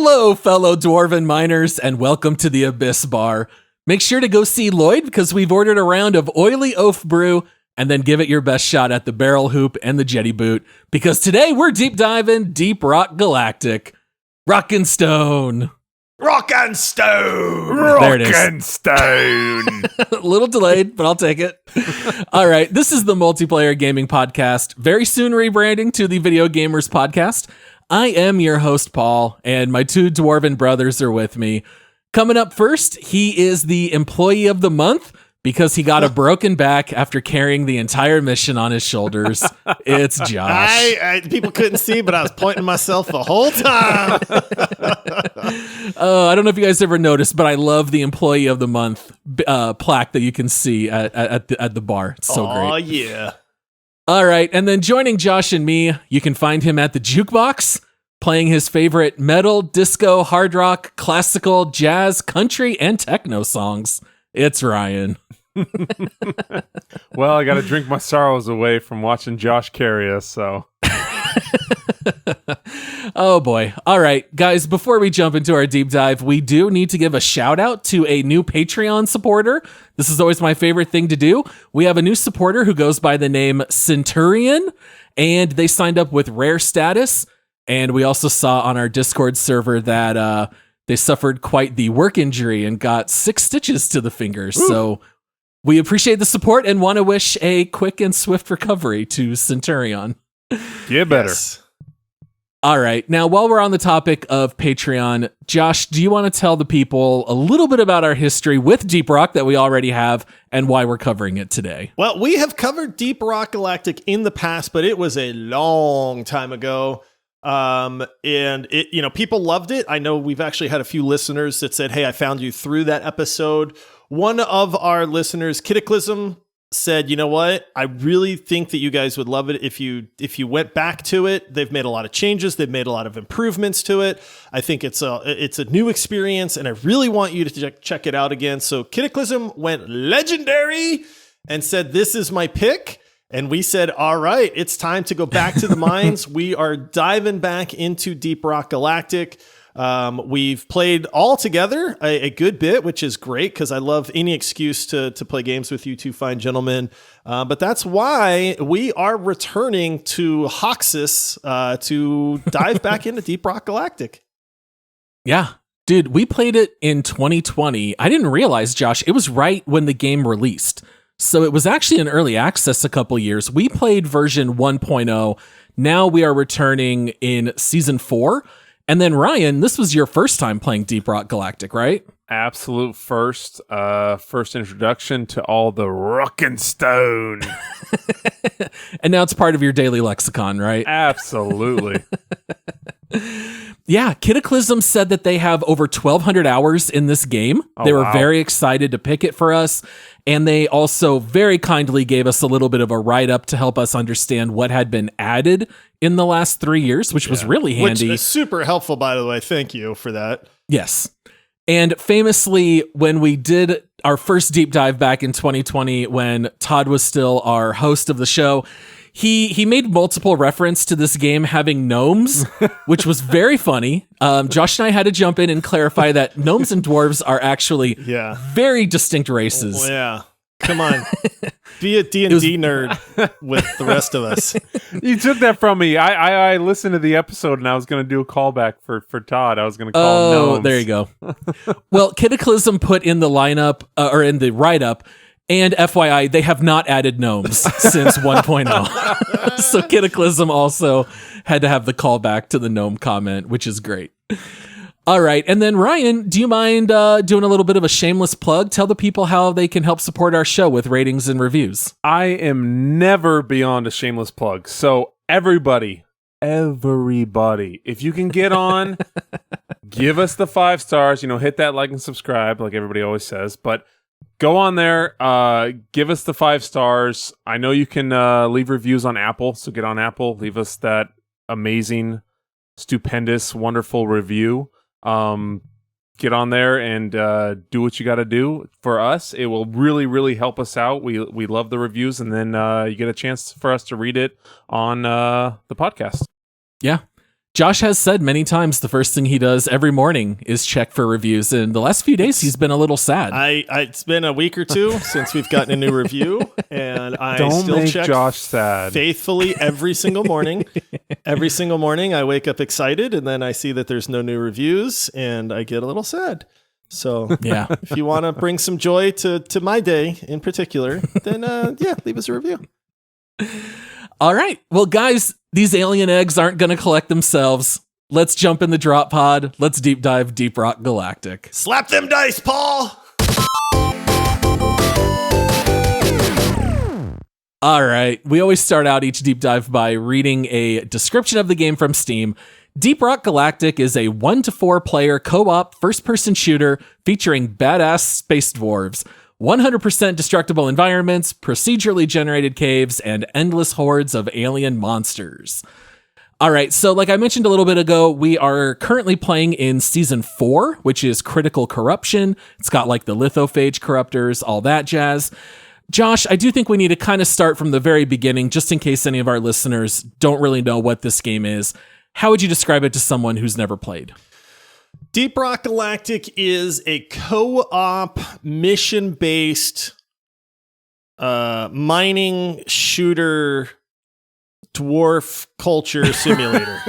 Hello, fellow dwarven miners, and welcome to the Abyss Bar. Make sure to go see Lloyd because we've ordered a round of Oily Oaf Brew, and then give it your best shot at the Barrel Hoop and the Jetty Boot, because today we're deep diving Deep Rock Galactic. Rockin' Stone. Rock and Stone! There it is. Rock and Stone! A little delayed, but I'll take it. All right, this is the Multiplayer Gaming Podcast, very soon rebranding to the Video Gamers Podcast. I am your host, Paul, and my two dwarven brothers are with me. Coming up first, he is the Employee of the Month because he got a broken back after carrying the entire mission on his shoulders. It's Josh. People couldn't see, but I was pointing myself the whole time. I don't know if you guys ever noticed, but I love the Employee of the Month plaque that you can see at the bar. It's so great. Oh, yeah. All right, and then joining Josh and me, you can find him at the Jukebox, playing his favorite metal, disco, hard rock, classical, jazz, country, and techno songs. It's Ryan. Well, I got to drink my sorrows away from watching Josh carry us, so. Oh boy. All right, guys, before we jump into our deep dive, we do need to give a shout out to a new Patreon supporter. This is always my favorite thing to do. We have a new supporter who goes by the name Centurion, and they signed up with rare status. And we also saw on our Discord server that they suffered quite the work injury and got 6 stitches to the fingers. Ooh. So we appreciate the support and want to wish a quick and swift recovery to Centurion. Get better. Yes. All right. Now, while we're on the topic of Patreon, Josh, do you want to tell the people a little bit about our history with Deep Rock that we already have and why we're covering it today? Well, we have covered Deep Rock Galactic in the past, but it was a long time ago. And it, people loved it. I know we've actually had a few listeners that said, hey, I found you through that episode. One of our listeners, Kiitaclyzm, said, you know what? I really think that you guys would love it if you went back to it. They've made a lot of changes. They've made a lot of improvements to it. I think it's a new experience, and I really want you to check it out again. So Kiitaclyzm went legendary and said, this is my pick. And we said, all right, it's time to go back to the mines. We are diving back into Deep Rock Galactic. We've played all together a good bit, which is great because I love any excuse to play games with you two fine gentlemen. But that's why we are returning to Hoxus to dive back into Deep Rock Galactic. Yeah. Dude, we played it in 2020. I didn't realize, Josh, it was right when the game released. So it was actually in early access a couple years. We played version 1.0. Now we are returning in season 4. And then Ryan, this was your first time playing Deep Rock Galactic, right? Absolute first introduction to all the Rockin' Stone. And now it's part of your daily lexicon, right? Absolutely. Yeah, Kiitaclyzm said that they have over 1,200 hours in this game. They were very excited to pick it for us. And they also very kindly gave us a little bit of a write-up to help us understand what had been added in the last 3 years, which was really handy. Which is super helpful, by the way. Thank you for that. Yes. And famously, when we did our first deep dive back in 2020, when Todd was still our host of the show, he made multiple reference to this game having gnomes, which was very funny. Josh and I had to jump in and clarify that gnomes and dwarves are actually very distinct races. Yeah. Come on. Be a D&D nerd with the rest of us. You took that from me. I listened to the episode and I was going to do a callback for Todd. I was going to call him gnomes. There you go. Well, Kiitaclyzm put in the lineup or in the write-up, and FYI, they have not added gnomes since 1.0. So Kiitaclyzm also had to have the callback to the gnome comment, which is great. All right. And then Ryan, do you mind doing a little bit of a shameless plug? Tell the people how they can help support our show with ratings and reviews. I am never beyond a shameless plug. So everybody, if you can get on, give us the 5 stars, hit that like and subscribe like everybody always says, but go on there, give us the 5 stars. I know you can leave reviews on Apple, so get on Apple, leave us that amazing, stupendous, wonderful review. Get on there and do what you got to do for us. It will really, really help us out. We love the reviews, and then you get a chance for us to read it on the podcast. Yeah. Josh has said many times the first thing he does every morning is check for reviews. And the last few days, he's been a little sad. It's been a week or two since we've gotten a new review, and I Don't still make check Josh sad. faithfully every single morning. Every single morning, I wake up excited, and then I see that there's no new reviews, and I get a little sad. So Yeah. if you want to bring some joy to my day in particular, then leave us a review. All right. Well, guys, these alien eggs aren't going to collect themselves. Let's jump in the drop pod. Let's deep dive Deep Rock Galactic. Slap them dice, Paul! All right. We always start out each deep dive by reading a description of the game from Steam. Deep Rock Galactic is a 1 to 4 player co-op first-person shooter featuring badass space dwarves, 100% destructible environments, procedurally generated caves, and endless hordes of alien monsters. All right, so like I mentioned a little bit ago, we are currently playing in Season 4, which is Critical Corruption. It's got like the lithophage corruptors, all that jazz. Josh, I do think we need to kind of start from the very beginning, just in case any of our listeners don't really know what this game is. How would you describe it to someone who's never played? Deep Rock Galactic is a co-op, mission-based mining shooter dwarf culture simulator.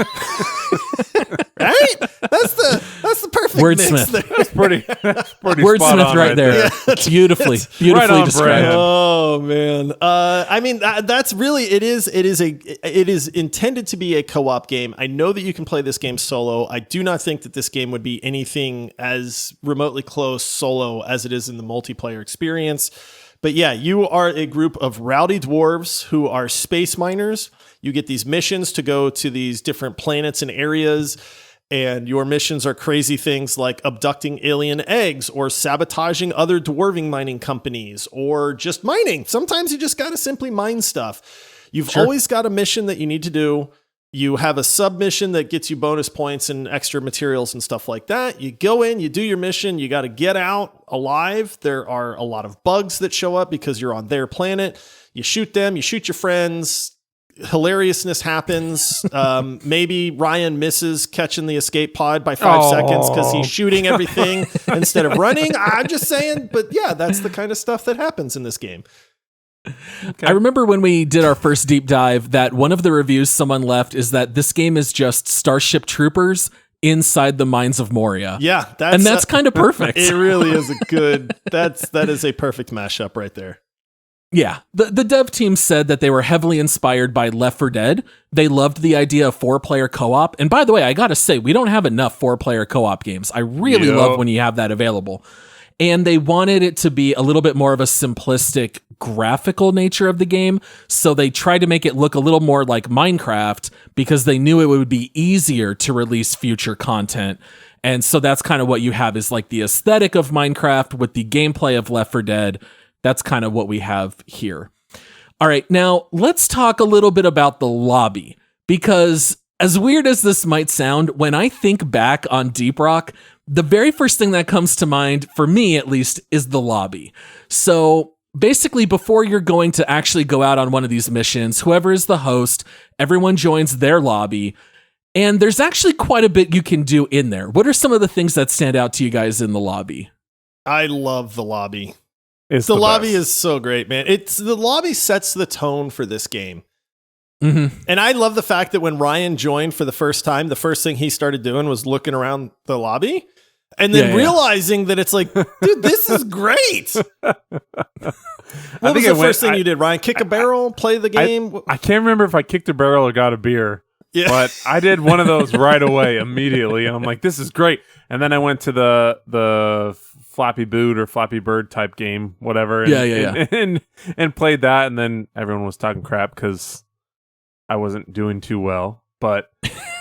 Right? That's the perfect mix Wordsmith. there. That's pretty spot Wordsmith on right there. Yeah. Beautifully right on described. brand. Oh man. I mean that's really it is intended to be a co-op game. I know that you can play this game solo. I do not think that this game would be anything as remotely close solo as it is in the multiplayer experience. But yeah, you are a group of rowdy dwarves who are space miners. You get these missions to go to these different planets and areas. And your missions are crazy things like abducting alien eggs or sabotaging other dwarving mining companies or just mining. Sometimes you just got to simply mine stuff. You've always got a mission that you need to do. You have a submission that gets you bonus points and extra materials and stuff like that. You go in, you do your mission. You got to get out alive. There are a lot of bugs that show up because you're on their planet. You shoot them, you shoot your friends. Hilariousness happens. Maybe Ryan misses catching the escape pod by 5 seconds because he's shooting everything instead of running. I'm just saying, but yeah, that's the kind of stuff that happens in this game. Okay. I remember when we did our first deep dive that one of the reviews someone left is that this game is just Starship Troopers inside the mines of Moria. Yeah, that's kind of perfect. It really is a good. That is a perfect mashup right there. Yeah, the dev team said that they were heavily inspired by Left 4 Dead. They loved the idea of 4-player co-op. And by the way, I gotta say, we don't have enough 4-player co-op games. I really love when you have that available. And they wanted it to be a little bit more of a simplistic graphical nature of the game. So they tried to make it look a little more like Minecraft because they knew it would be easier to release future content. And so that's kind of what you have is like the aesthetic of Minecraft with the gameplay of Left 4 Dead. That's kind of what we have here. All right, now let's talk a little bit about the lobby, because as weird as this might sound, when I think back on Deep Rock, the very first thing that comes to mind, for me at least, is the lobby. So basically, before you're going to actually go out on one of these missions, whoever is the host, everyone joins their lobby. And there's actually quite a bit you can do in there. What are some of the things that stand out to you guys in the lobby? I love the lobby. It's the lobby best. is so great, man. The lobby sets the tone for this game. Mm-hmm. And I love the fact that when Ryan joined for the first time, the first thing he started doing was looking around the lobby and then realizing that it's like, dude, this is great. What was the first thing you did, Ryan? Kick a barrel, play the game? I can't remember if I kicked a barrel or got a beer. Yeah. But I did one of those right away, immediately. And I'm like, this is great. And then I went to the Flappy Boot or Flappy Bird type game, whatever. And, and played that. And then everyone was talking crap because I wasn't doing too well. But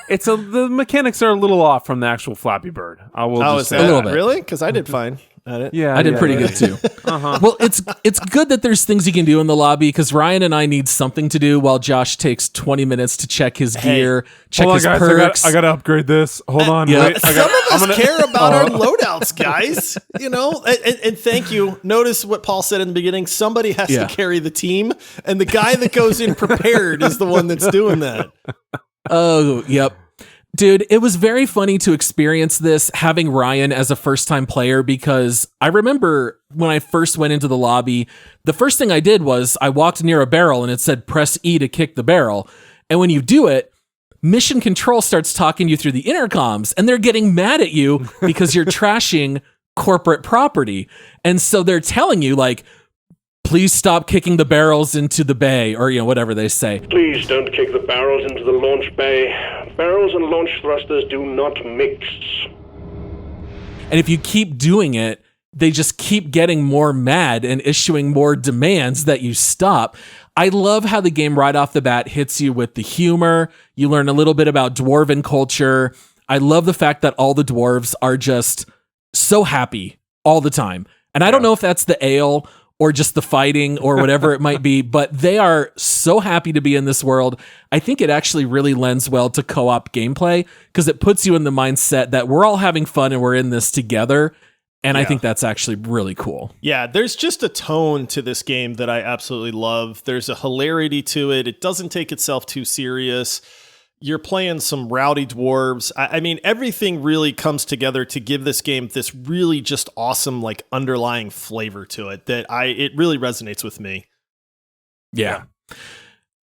the mechanics are a little off from the actual Flappy Bird. I will just say a little bit. Really? Because I did fine at it. Yeah, I did pretty good too. Well, it's good that there's things you can do in the lobby because Ryan and I need something to do while Josh takes 20 minutes to check his gear, check Hold on, his guys, perks. I gotta upgrade this. Hold on. Yeah. Wait, Some of us care about our loadouts, guys. You know, and thank you. Notice what Paul said in the beginning. Somebody has to carry the team, and the guy that goes in prepared is the one that's doing that. Oh, yep. Dude, it was very funny to experience this having Ryan as a first-time player because I remember when I first went into the lobby, the first thing I did was I walked near a barrel and it said press E to kick the barrel. And when you do it, Mission Control starts talking you through the intercoms and they're getting mad at you because you're trashing corporate property. And so they're telling you like, please stop kicking the barrels into the bay, or, whatever they say. Please don't kick the barrels into the launch bay. Barrels and launch thrusters do not mix. And if you keep doing it, they just keep getting more mad and issuing more demands that you stop. I love how the game right off the bat hits you with the humor. You learn a little bit about dwarven culture. I love the fact that all the dwarves are just so happy all the time. And I don't know if that's the ale or just the fighting or whatever it might be, but they are so happy to be in this world. I think it actually really lends well to co-op gameplay because it puts you in the mindset that we're all having fun and we're in this together. And I think that's actually really cool. Yeah, there's just a tone to this game that I absolutely love. There's a hilarity to it. It doesn't take itself too serious. You're playing some rowdy dwarves. I mean, everything really comes together to give this game this really just awesome, like, underlying flavor to it that it really resonates with me. Yeah.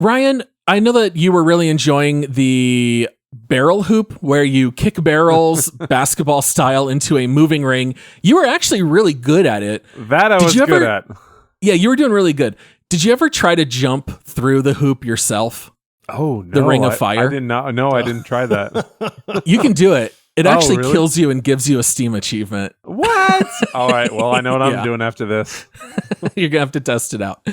Ryan, I know that you were really enjoying the barrel hoop where you kick barrels basketball style into a moving ring. You were actually really good at it. That I was good at. Yeah, you were doing really good. Did you ever try to jump through the hoop yourself? Oh, no. The Ring of Fire? I did not. No, I didn't try that. You can do it. It actually really? kills you and gives you a Steam achievement. What? All right. Well, I know what I'm doing after this. You're going to have to test it out.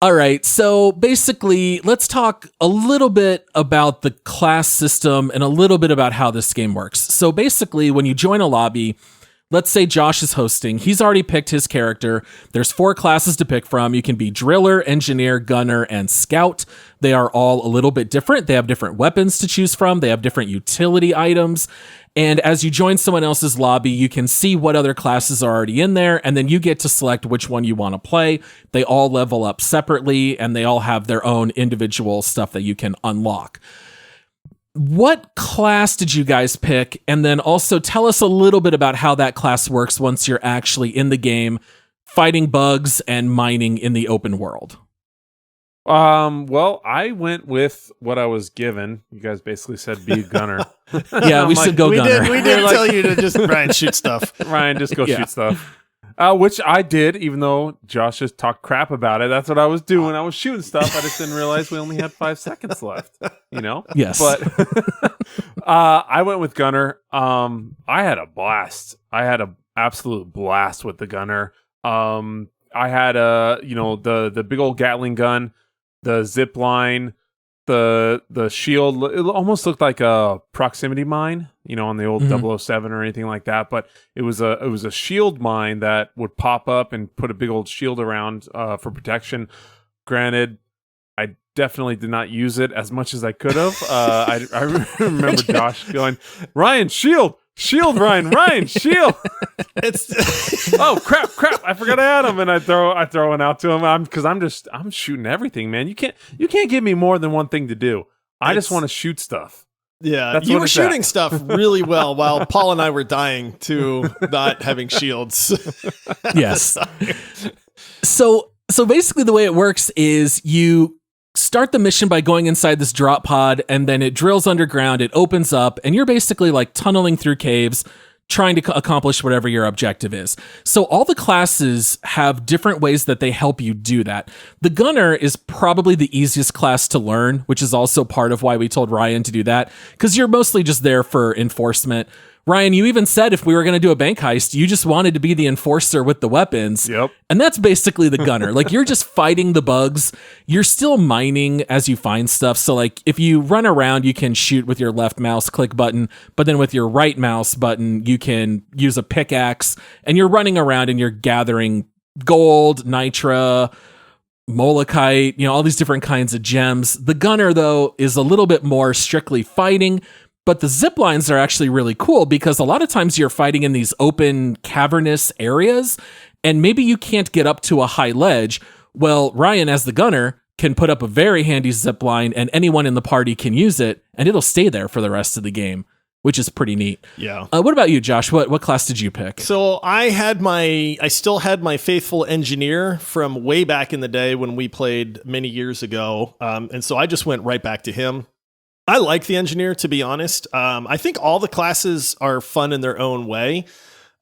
All right. So basically, let's talk a little bit about the class system and a little bit about how this game works. So basically, when you join a lobby, let's say Josh is hosting. He's already picked his character. There's 4 classes to pick from. You can be driller, engineer, gunner, and scout. They are all a little bit different. They have different weapons to choose from. They have different utility items. And as you join someone else's lobby, you can see what other classes are already in there, and then you get to select which one you want to play. They all level up separately, and they all have their own individual stuff that you can unlock. What class did you guys pick? And then also tell us a little bit about how that class works once you're actually in the game, fighting bugs and mining in the open world. Well, I went with what I was given. You guys basically said be a gunner. Yeah, we said go gunner. We did tell you to just, Ryan, shoot stuff. Ryan, just go shoot stuff. Which I did, even though Josh just talked crap about it. That's what I was doing. I was shooting stuff. I just didn't realize we only had 5 seconds left, Yes. But I went with gunner. I had a blast. I had an absolute blast with the gunner. I had the big old Gatling gun, the zip line, the shield. It almost looked like a proximity mine, on the old 007 or anything like that. But it was a shield mine that would pop up and put a big old shield around for protection. Granted, I definitely did not use it as much as I could have. I remember Josh going, "Ryan, shield. Shield, Ryan, shield." Oh crap! I forgot I had him, and I throw one out to him. Because I'm shooting everything, man. You can't give me more than one thing to do. I just want to shoot stuff. Yeah, you were shooting stuff really well while Paul and I were dying to not having shields. Yes. So basically, the way it works is you start the mission by going inside this drop pod, and then it drills underground, it opens up, and you're basically like tunneling through caves, trying to accomplish whatever your objective is. So all the classes have different ways that they help you do that. The gunner is probably the easiest class to learn, which is also part of why we told Ryan to do that, because you're mostly just there for enforcement. Ryan, you even said if we were going to do a bank heist, you just wanted to be the enforcer with the weapons. Yep. And that's basically the gunner. Like, you're just fighting the bugs. You're still mining as you find stuff. So, like, if you run around, you can shoot with your left mouse click button, but then with your right mouse button, you can use a pickaxe, and you're running around and you're gathering gold, nitra, molokite, all these different kinds of gems. The gunner, though, is a little bit more strictly fighting. But the zip lines are actually really cool because a lot of times you're fighting in these open, cavernous areas, and maybe you can't get up to a high ledge. Well, Ryan, as the gunner, can put up a very handy zip line, and anyone in the party can use it, and it'll stay there for the rest of the game, which is pretty neat. Yeah. What about you, Josh? What class did you pick? So I still had my faithful engineer from way back in the day when we played many years ago. And so I just went right back to him. I like the engineer, to be honest. I think all the classes are fun in their own way.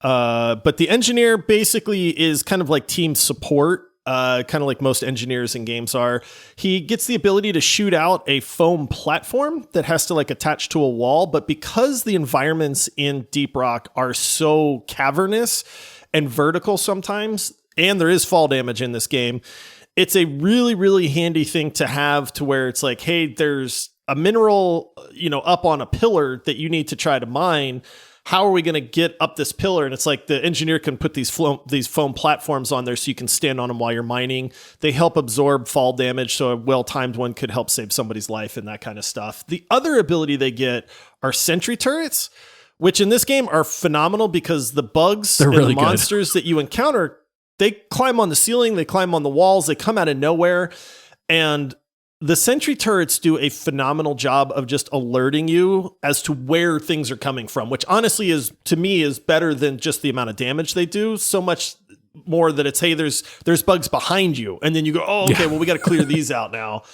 But the engineer basically is kind of like team support. Kind of like most engineers in games are. He gets the ability to shoot out a foam platform that has to like attach to a wall, but because the environments in Deep Rock are so cavernous and vertical sometimes, and there is fall damage in this game, it's a really, really handy thing to have to where it's like, hey, there's a mineral, up on a pillar that you need to try to mine. How are we going to get up this pillar? And it's like the engineer can put these foam platforms on there so you can stand on them while you're mining. They help absorb fall damage, so a well-timed one could help save somebody's life and that kind of stuff. The other ability they get are sentry turrets, which in this game are phenomenal because the bugs and really the monsters that you encounter, they climb on the ceiling, they climb on the walls, they come out of nowhere. And the sentry turrets do a phenomenal job of just alerting you as to where things are coming from, which honestly to me is better than just the amount of damage they do. So much more that it's, hey, there's bugs behind you. And then you go, oh, okay, well, we got to clear these out now.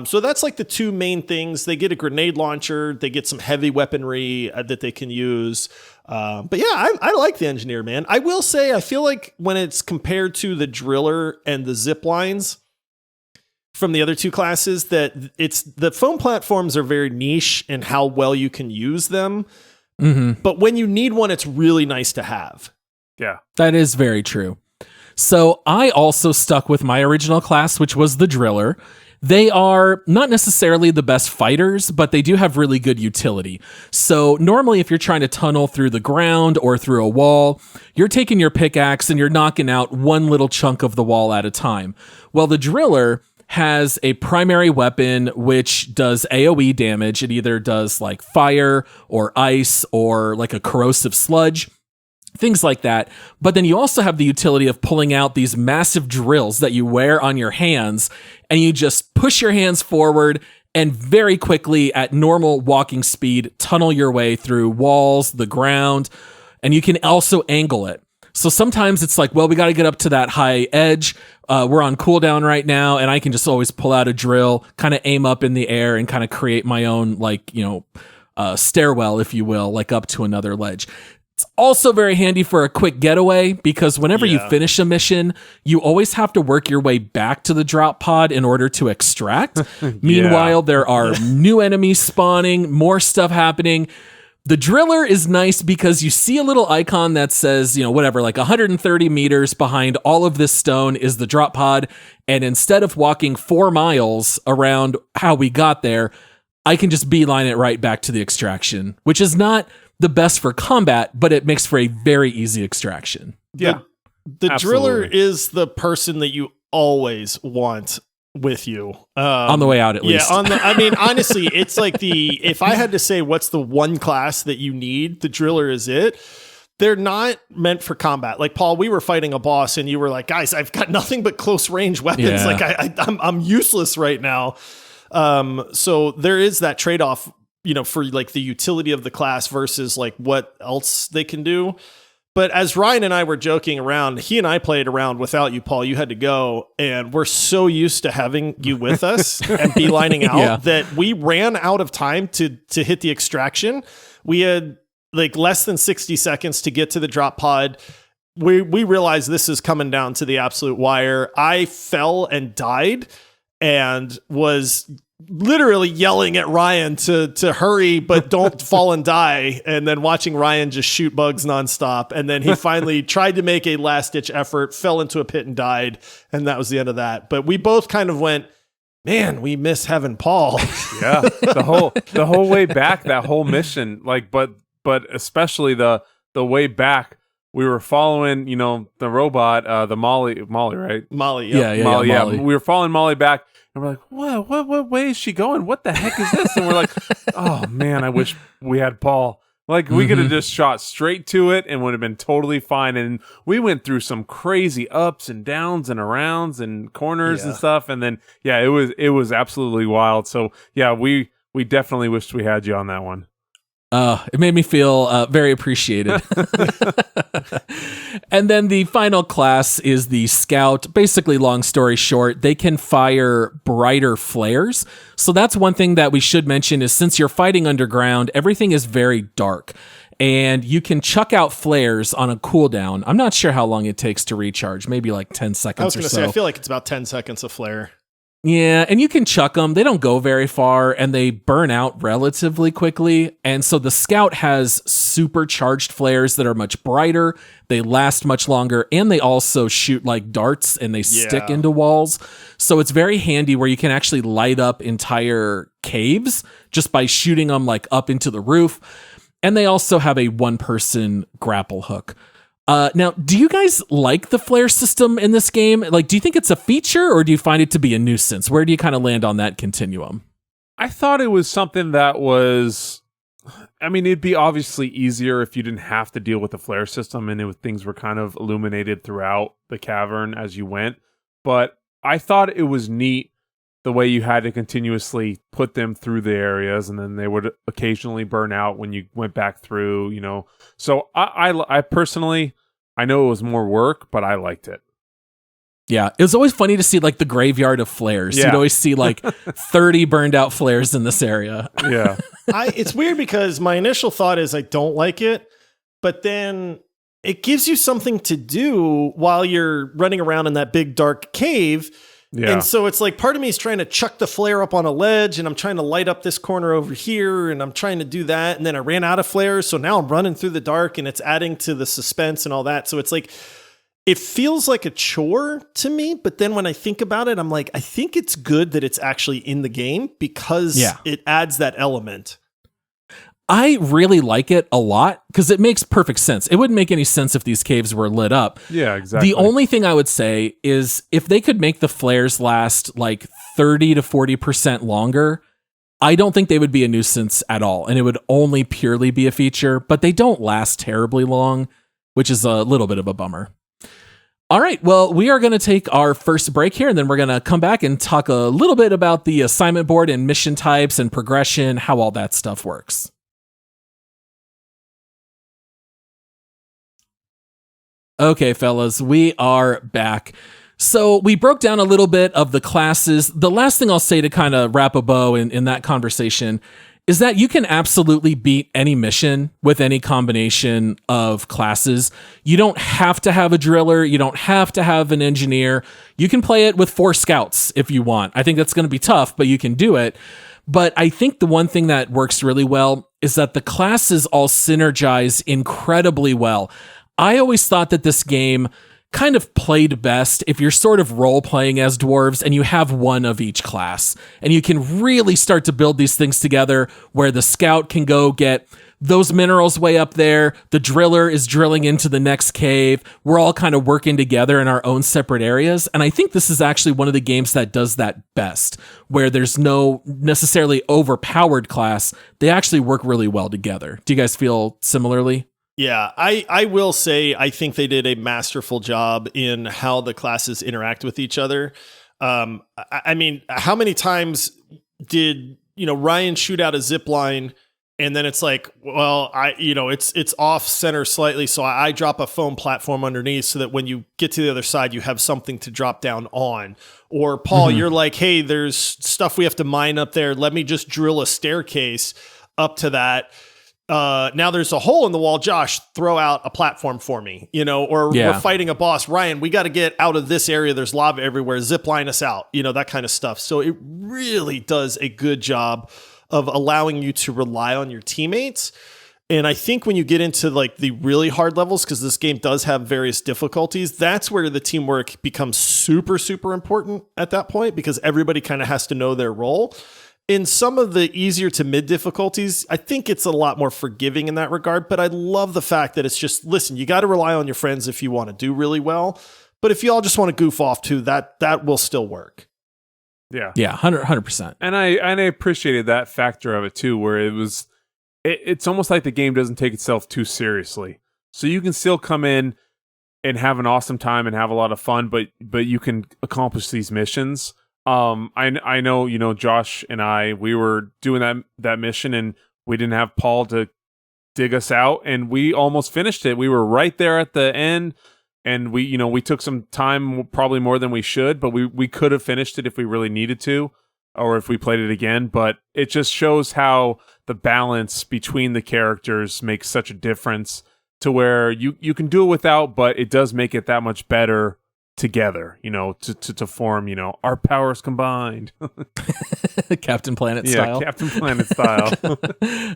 So that's like the two main things. They get a grenade launcher. They get some heavy weaponry that they can use. But yeah, I like the engineer, man. I will say, I feel like when it's compared to the driller and the zip lines, from the other two classes, that it's the foam platforms are very niche in how well you can use them. Mm-hmm. But when you need one, it's really nice to have. Yeah, that is very true. So I also stuck with my original class, which was the driller. They are not necessarily the best fighters, but they do have really good utility. So normally if you're trying to tunnel through the ground or through a wall, you're taking your pickaxe and you're knocking out one little chunk of the wall at a time. Well, the driller has a primary weapon which does AoE damage. It either does like fire or ice or like a corrosive sludge, things like that. But then you also have the utility of pulling out these massive drills that you wear on your hands, and you just push your hands forward and very quickly at normal walking speed tunnel your way through walls, the ground, and you can also angle it. So sometimes it's like, well, we got to get up to that high edge. We're on cooldown right now, and I can just always pull out a drill, kind of aim up in the air and kind of create my own, stairwell, if you will, like up to another ledge. It's also very handy for a quick getaway because whenever you finish a mission, you always have to work your way back to the drop pod in order to extract. Meanwhile, there are new enemies spawning, more stuff happening. The driller is nice because you see a little icon that says, like 130 meters behind all of this stone is the drop pod. And instead of walking 4 miles around how we got there, I can just beeline it right back to the extraction, which is not the best for combat, but it makes for a very easy extraction. Yeah. The driller is the person that you always want with you on the way out, at least. Yeah, honestly, it's like if I had to say what's the one class that you need, the driller is it. They're not meant for combat. Like Paul, we were fighting a boss and you were like, guys, I've got nothing but close range weapons. Yeah. Like I'm useless right now. So there is that trade-off, for like the utility of the class versus like what else they can do. But as Ryan and I were joking around, he and I played around without you, Paul. You had to go, and we're so used to having you with us and beelining out that we ran out of time to hit the extraction. We had like less than 60 seconds to get to the drop pod. We realized this is coming down to the absolute wire. I fell and died and was literally yelling at Ryan to hurry, but don't fall and die. And then watching Ryan just shoot bugs nonstop. And then he finally tried to make a last ditch effort, fell into a pit and died. And that was the end of that. But we both kind of went, man, we miss having Paul. Yeah. The whole way back, that whole mission, but especially the way back, we were following, the robot, the Molly, right? Molly. Yeah. Molly. Molly. We were following Molly back. And we're like, what way is she going? What the heck is this? And we're like, oh man, I wish we had Paul. Like, we could have just shot straight to it and would have been totally fine. And we went through some crazy ups and downs and arounds and corners and stuff. And then, it was absolutely wild. So, yeah, we definitely wished we had you on that one. It made me feel very appreciated. And then the final class is the Scout. Basically, long story short, they can fire brighter flares. So that's one thing that we should mention is since you're fighting underground, everything is very dark. And you can chuck out flares on a cooldown. I'm not sure how long it takes to recharge. Maybe like 10 seconds I was or going to so. say, I feel like it's about 10 seconds of flare. Yeah, and you can chuck them. They don't go very far, and they burn out relatively quickly. And so the Scout has supercharged flares that are much brighter. They last much longer, and they also shoot like darts, and they stick into walls. So it's very handy where you can actually light up entire caves just by shooting them like up into the roof. And they also have a one-person grapple hook. Now, do you guys like the flare system in this game? Like, do you think it's a feature or do you find it to be a nuisance? Where do you kind of land on that continuum? I thought it was something that was, I mean, it'd be obviously easier if you didn't have to deal with the flare system and things were kind of illuminated throughout the cavern as you went. But I thought it was neat the way you had to continuously put them through the areas and then they would occasionally burn out when you went back through, you know. So I personally, I know it was more work, but I liked it. Yeah, it was always funny to see like the graveyard of flares. Yeah. You'd always see like 30 burned out flares in this area. Yeah. It's weird because my initial thought is I don't like it, but then it gives you something to do while you're running around in that big dark cave. Yeah. And so it's like part of me is trying to chuck the flare up on a ledge and I'm trying to light up this corner over here and I'm trying to do that. And then I ran out of flares. So now I'm running through the dark and it's adding to the suspense and all that. So it's like, it feels like a chore to me. But then when I think about it, I'm like, I think it's good that it's actually in the game because it adds that element. I really like it a lot because it makes perfect sense. It wouldn't make any sense if these caves were lit up. Yeah, exactly. The only thing I would say is if they could make the flares last like 30 to 40% longer, I don't think they would be a nuisance at all. And it would only purely be a feature, but they don't last terribly long, which is a little bit of a bummer. All right, well, we are going to take our first break here, and then we're going to come back and talk a little bit about the assignment board and mission types and progression, how all that stuff works. Okay, fellas, we are back. So we broke down a little bit of the classes. The last thing I'll say to kind of wrap a bow in that conversation is that you can absolutely beat any mission with any combination of classes. You don't have to have a driller. You don't have to have an engineer. You can play it with 4 scouts if you want. I think that's going to be tough, but you can do it. But I think the one thing that works really well is that the classes all synergize incredibly well. I always thought that this game kind of played best if you're sort of role-playing as dwarves and you have one of each class. And you can really start to build these things together where the scout can go get those minerals way up there. The driller is drilling into the next cave. We're all kind of working together in our own separate areas. And I think this is actually one of the games that does that best, where there's no necessarily overpowered class. They actually work really well together. Do you guys feel similarly? Yeah, I will say I think they did a masterful job in how the classes interact with each other. I mean, how many times did Ryan shoot out a zip line and then it's like, well, it's off center slightly, so I drop a foam platform underneath so that when you get to the other side, you have something to drop down on. Or Paul, you're like, hey, there's stuff we have to mine up there. Let me just drill a staircase up to that. Now there's a hole in the wall. Josh, throw out a platform for me, we're fighting a boss. Ryan, we got to get out of this area. There's lava everywhere. Zip line us out, that kind of stuff. So it really does a good job of allowing you to rely on your teammates. And I think when you get into like the really hard levels, because this game does have various difficulties, that's where the teamwork becomes super, super important at that point, because everybody kind of has to know their role. In some of the easier to mid difficulties, I think it's a lot more forgiving in that regard, but I love the fact that it's just, listen, you got to rely on your friends if you want to do really well. But if you all just want to goof off too, that will still work. Yeah. Yeah, 100%. And I appreciated that factor of it too, where it was, it's almost like the game doesn't take itself too seriously. So you can still come in and have an awesome time and have a lot of fun, but you can accomplish these missions. I know, you know, Josh and we were doing that mission, and we didn't have Paul to dig us out, and we almost finished it. We were right there at the end, and we took some time, probably more than we should, but we could have finished it if we really needed to, or if we played it again. But it just shows how the balance between the characters makes such a difference, to where you can do it without, but it does make it that much better together, you know, to form, you know, our powers combined. Captain Planet style. Yeah, Captain Planet style.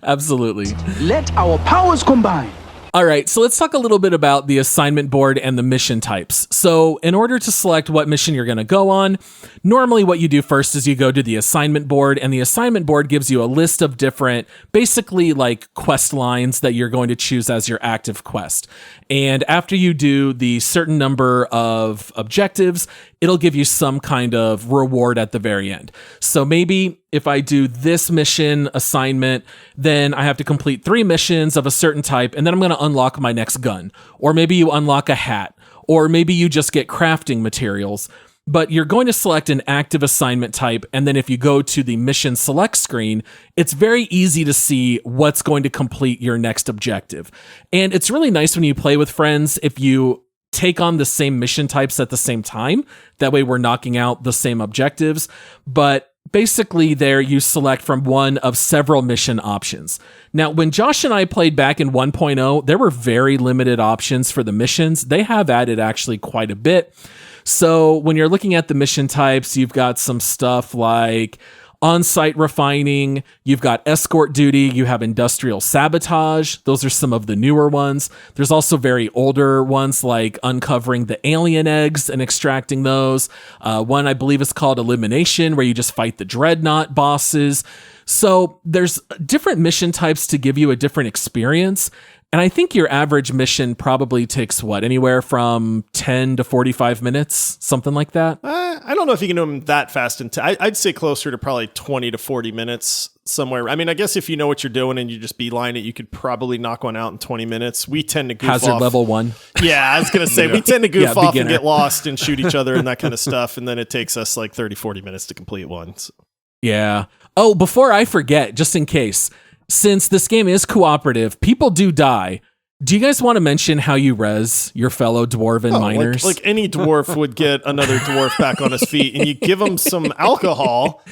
Absolutely. Let our powers combine. All right, so let's talk a little bit about the assignment board and the mission types. So in order to select what mission you're going to go on, normally what you do first is you go to the assignment board, and the assignment board gives you a list of different, basically like quest lines that you're going to choose as your active quest. And after you do the certain number of objectives, it'll give you some kind of reward at the very end. So maybe if I do this mission assignment, then I have to complete 3 missions of a certain type, and then I'm going to unlock my next gun. Or maybe you unlock a hat, or maybe you just get crafting materials. But you're going to select an active assignment type, and then if you go to the mission select screen, it's very easy to see what's going to complete your next objective. And it's really nice when you play with friends if you take on the same mission types at the same time. That way we're knocking out the same objectives. But basically there you select from one of several mission options. Now, when Josh and I played back in 1.0, there were very limited options for the missions. They have added actually quite a bit. So when you're looking at the mission types, you've got some stuff like on-site refining, you've got escort duty, you have industrial sabotage. Those are some of the newer ones. There's also very older ones like uncovering the alien eggs and extracting those. One I believe is called elimination, where you just fight the dreadnought bosses. So there's different mission types to give you a different experience. And I think your average mission probably takes anywhere from 10 to 45 minutes, something like that. I don't know if you can do them that fast. I'd say closer to probably 20 to 40 minutes somewhere. I mean, I guess if you know what you're doing and you just beeline it, you could probably knock one out in 20 minutes. We tend to goof off. Hazard level 1. Yeah, I was going to say, we tend to goof off beginner. and get lost and shoot each other and that kind of stuff. And then it takes us like 30, 40 minutes to complete one. So. Yeah. Oh, before I forget, just in case, since this game is cooperative, people do die. Do you guys want to mention how you res your fellow dwarven miners? Like any dwarf would get another dwarf back on his feet, and you give him some alcohol.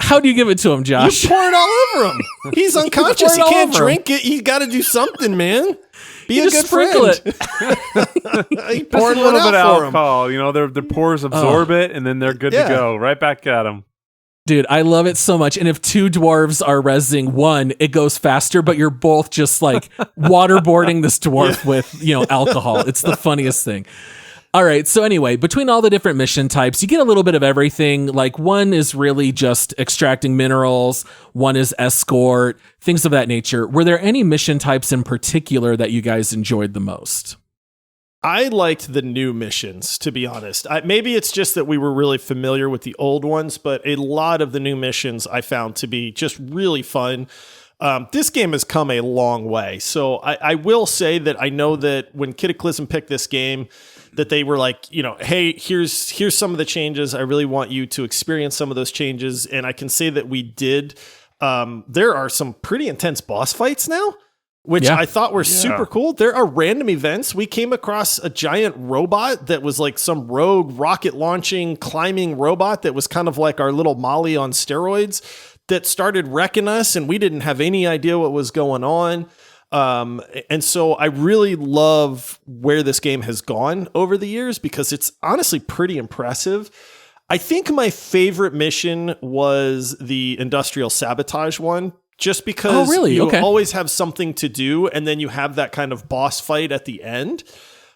How do you give it to him, Josh? You pour it all over him. He's unconscious. He can't drink it. You got to do something, man. Be a good friend. He poured a little one bit out of for him. alcohol. You know, their pores absorb it, and then they're good to go. Right back at them. Dude, I love it so much. And if 2 dwarves are rezzing one, it goes faster, but you're both just like waterboarding this dwarf with, alcohol. It's the funniest thing. All right. So anyway, between all the different mission types, you get a little bit of everything. Like one is really just extracting minerals. One is escort, things of that nature. Were there any mission types in particular that you guys enjoyed the most? I liked the new missions, to be honest. Maybe it's just that we were really familiar with the old ones, but a lot of the new missions I found to be just really fun. This game has come a long way. So I will say that I know that when Kiitaclyzm picked this game, that they were like, hey, here's some of the changes. I really want you to experience some of those changes. And I can say that we did. There are some pretty intense boss fights now, which I thought were super cool. There are random events. We came across a giant robot that was like some rogue rocket launching, climbing robot that was kind of like our little Molly on steroids that started wrecking us, and we didn't have any idea what was going on. And so I really love where this game has gone over the years because it's honestly pretty impressive. I think my favorite mission was the industrial sabotage one. Just because you always have something to do, and then you have that kind of boss fight at the end.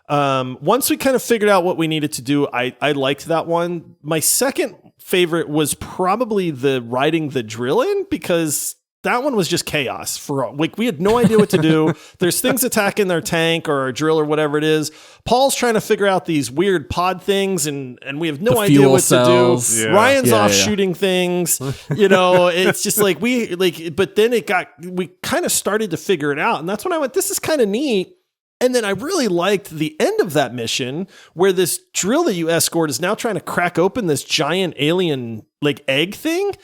Once we kind of figured out what we needed to do, I liked that one. My second favorite was probably the riding the drill in, because that one was just chaos for like we had no idea what to do. There's things attacking their tank or a drill or whatever it is. Paul's trying to figure out these weird pod things and we have no idea what cells. to do. Yeah. Ryan's off shooting things. It's just like but then we kind of started to figure it out. And that's when I went, this is kind of neat. And then I really liked the end of that mission where this drill that you escort is now trying to crack open this giant alien like egg thing.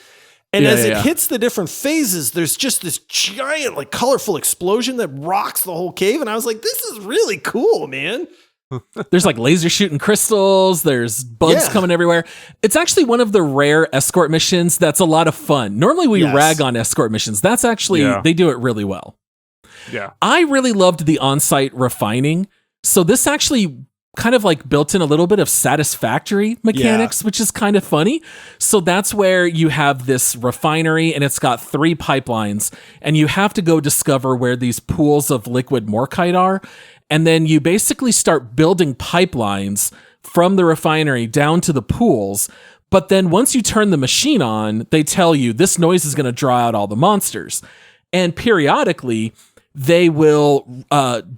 And as it hits the different phases, there's just this giant, like, colorful explosion that rocks the whole cave. And I was like, this is really cool, man. There's like laser shooting crystals. There's bugs coming everywhere. It's actually one of the rare escort missions that's a lot of fun. Normally we rag on escort missions. That's actually, they do it really well. Yeah. I really loved the on-site refining. So this actually kind of like built in a little bit of satisfactory mechanics, which is kind of funny. So that's where you have this refinery and it's got 3 pipelines and you have to go discover where these pools of liquid morkite are. And then you basically start building pipelines from the refinery down to the pools. But then once you turn the machine on, they tell you this noise is going to draw out all the monsters. And periodically, they will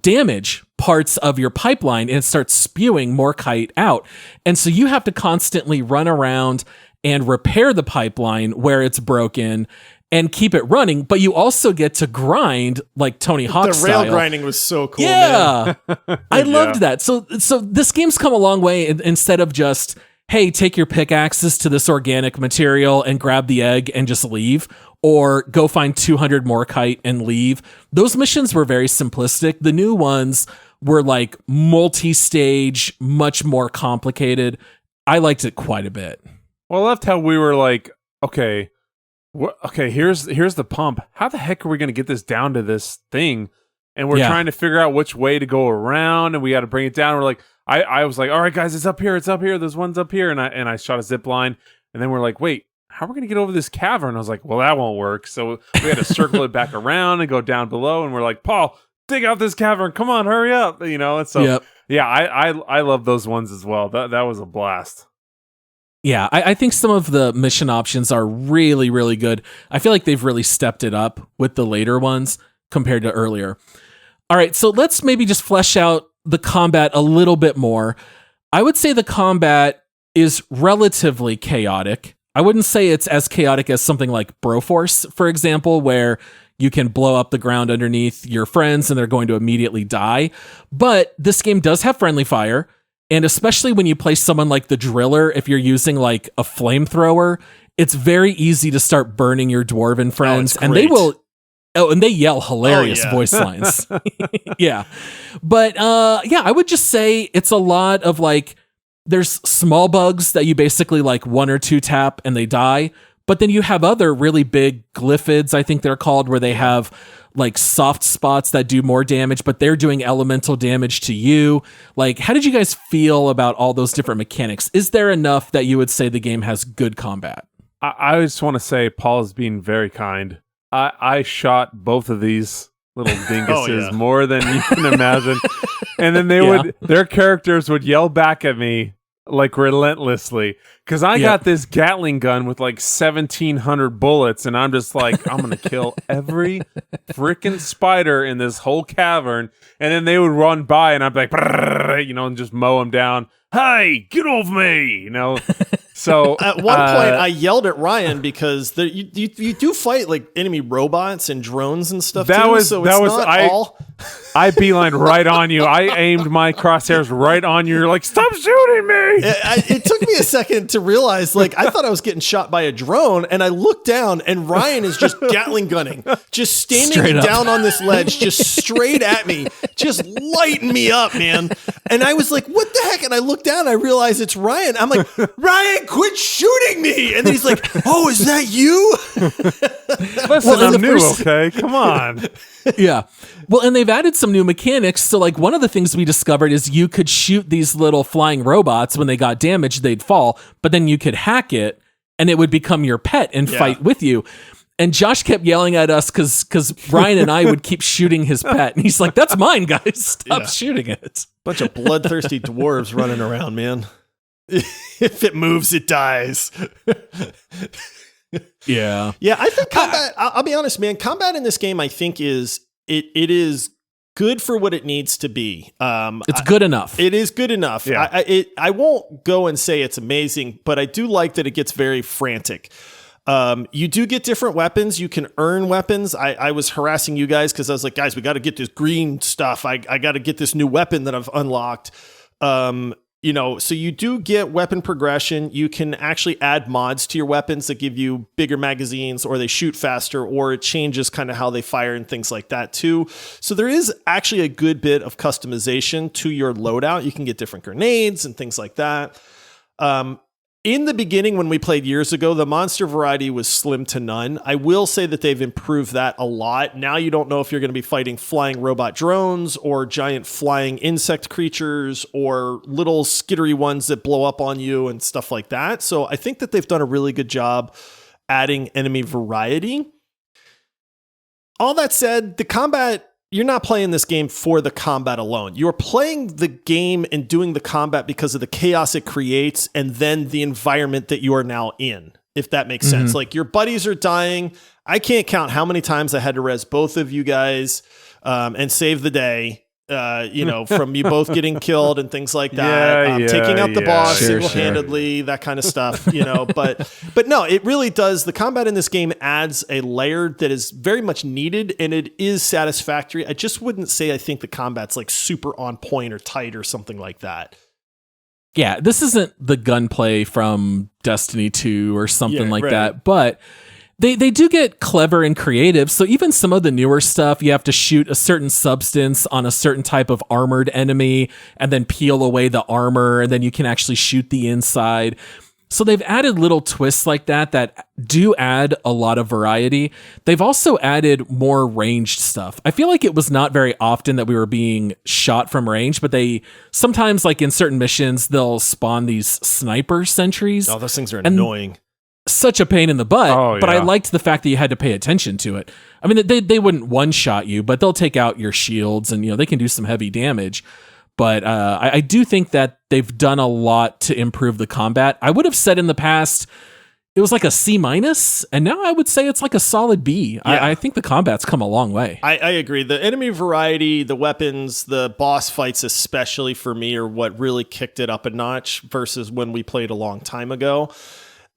damage parts of your pipeline and start spewing morkite out. And so you have to constantly run around and repair the pipeline where it's broken and keep it running. But you also get to grind like Tony Hawk style. The rail grinding was so cool, man. I loved that. So this game's come a long way. Instead of just, hey, take your pickaxes to this organic material and grab the egg and just leave, or go find 200 morkite and leave. Those missions were very simplistic. The new ones were like multi-stage, much more complicated. I liked it quite a bit. Well, I loved how we were like, okay, here's the pump. How the heck are we going to get this down to this thing? And we're trying to figure out which way to go around, and we got to bring it down. We're like, I was like, all right, guys, it's up here. There's one's up here, and I shot a zip line, and then we're like, wait, how are we going to get over this cavern? I was like, well, that won't work. So we had to circle it back around and go down below, and we're like, Paul, dig out this cavern. Come on, hurry up. And so, I love those ones as well. That was a blast. Yeah, I think some of the mission options are really, really good. I feel like they've really stepped it up with the later ones compared to earlier. All right, so let's maybe just flesh out the combat a little bit more. I would say the combat is relatively chaotic. I wouldn't say it's as chaotic as something like Broforce, for example, where you can blow up the ground underneath your friends and they're going to immediately die. But this game does have friendly fire. And especially when you play someone like the Driller, if you're using like a flamethrower, it's very easy to start burning your dwarven friends. And they will... Oh, and they yell hilarious voice lines. Yeah. But I would just say it's a lot of like, there's small bugs that you basically like 1 or 2 tap and they die. But then you have other really big glyphids, I think they're called, where they have like soft spots that do more damage, but they're doing elemental damage to you. Like, how did you guys feel about all those different mechanics? Is there enough that you would say the game has good combat? I just want to say Paul is being very kind. I shot both of these little dinguses more than you can imagine. And then their characters would yell back at me like relentlessly, because I got this Gatling gun with like 1,700 bullets, and I'm just like, I'm gonna kill every freaking spider in this whole cavern. And then they would run by, and I'd be like, and just mow them down. Hey, get off me! So at one point, I yelled at Ryan because you do fight like enemy robots and drones and stuff. I beelined right on you. I aimed my crosshairs right on you. You're like, stop shooting me! It took me a second to realize, like, I thought I was getting shot by a drone, and I looked down, and Ryan is just Gatling gunning, just standing down on this ledge, just straight at me, just lighting me up, man. And I was like, what the heck? And I looked down, and I realized it's Ryan. I'm like, Ryan, quit shooting me! And then he's like, oh, is that you? Listen, I'm new, okay? Come on. Yeah. Well, and they've added some new mechanics. So like one of the things we discovered is you could shoot these little flying robots. When they got damaged, they'd fall, but then you could hack it and it would become your pet and fight with you. And Josh kept yelling at us because Ryan and I would keep shooting his pet. And he's like, that's mine, guys. Stop shooting it. Bunch of bloodthirsty dwarves running around, man. If it moves, it dies. Yeah. Yeah, I think combat, I'll be honest, man, combat in this game, I think it is good for what it needs to be. It's good enough. It is good enough. Yeah. I won't go and say it's amazing, but I do like that it gets very frantic. You do get different weapons. You can earn weapons. I was harassing you guys because I was like, guys, we got to get this green stuff. I got to get this new weapon that I've unlocked. So you do get weapon progression. You can actually add mods to your weapons that give you bigger magazines, or they shoot faster, or it changes kind of how they fire and things like that too. So there is actually a good bit of customization to your loadout. You can get different grenades and things like that. In the beginning, when we played years ago, the monster variety was slim to none. I will say that they've improved that a lot. Now you don't know if you're going to be fighting flying robot drones or giant flying insect creatures or little skittery ones that blow up on you and stuff like that. So I think that they've done a really good job adding enemy variety. All that said, the combat, you're not playing this game for the combat alone. You're playing the game and doing the combat because of the chaos it creates and then the environment that you are now in, if that makes sense. Like, your buddies are dying. I can't count how many times I had to res both of you guys and save the day, from you both getting killed and things like that. Taking out the boss single-handedly, that kind of stuff, But no, it really does. The combat in this game adds a layer that is very much needed, and it is satisfactory. I just wouldn't say I think the combat's like super on point or tight or something like that. Yeah, this isn't the gunplay from Destiny 2 or something like that, but They do get clever and creative. So even some of the newer stuff, you have to shoot a certain substance on a certain type of armored enemy and then peel away the armor, and then you can actually shoot the inside. So they've added little twists like that do add a lot of variety. They've also added more ranged stuff. I feel like it was not very often that we were being shot from range, but they sometimes, like in certain missions, they'll spawn these sniper sentries. Oh, those things are annoying. Such a pain in the butt, but I liked the fact that you had to pay attention to it. I mean, they wouldn't one-shot you, but they'll take out your shields and, they can do some heavy damage. But I do think that they've done a lot to improve the combat. I would have said in the past it was like a C-, and now I would say it's like a solid B. Yeah. I think the combat's come a long way. I agree. The enemy variety, the weapons, the boss fights especially for me are what really kicked it up a notch versus when we played a long time ago.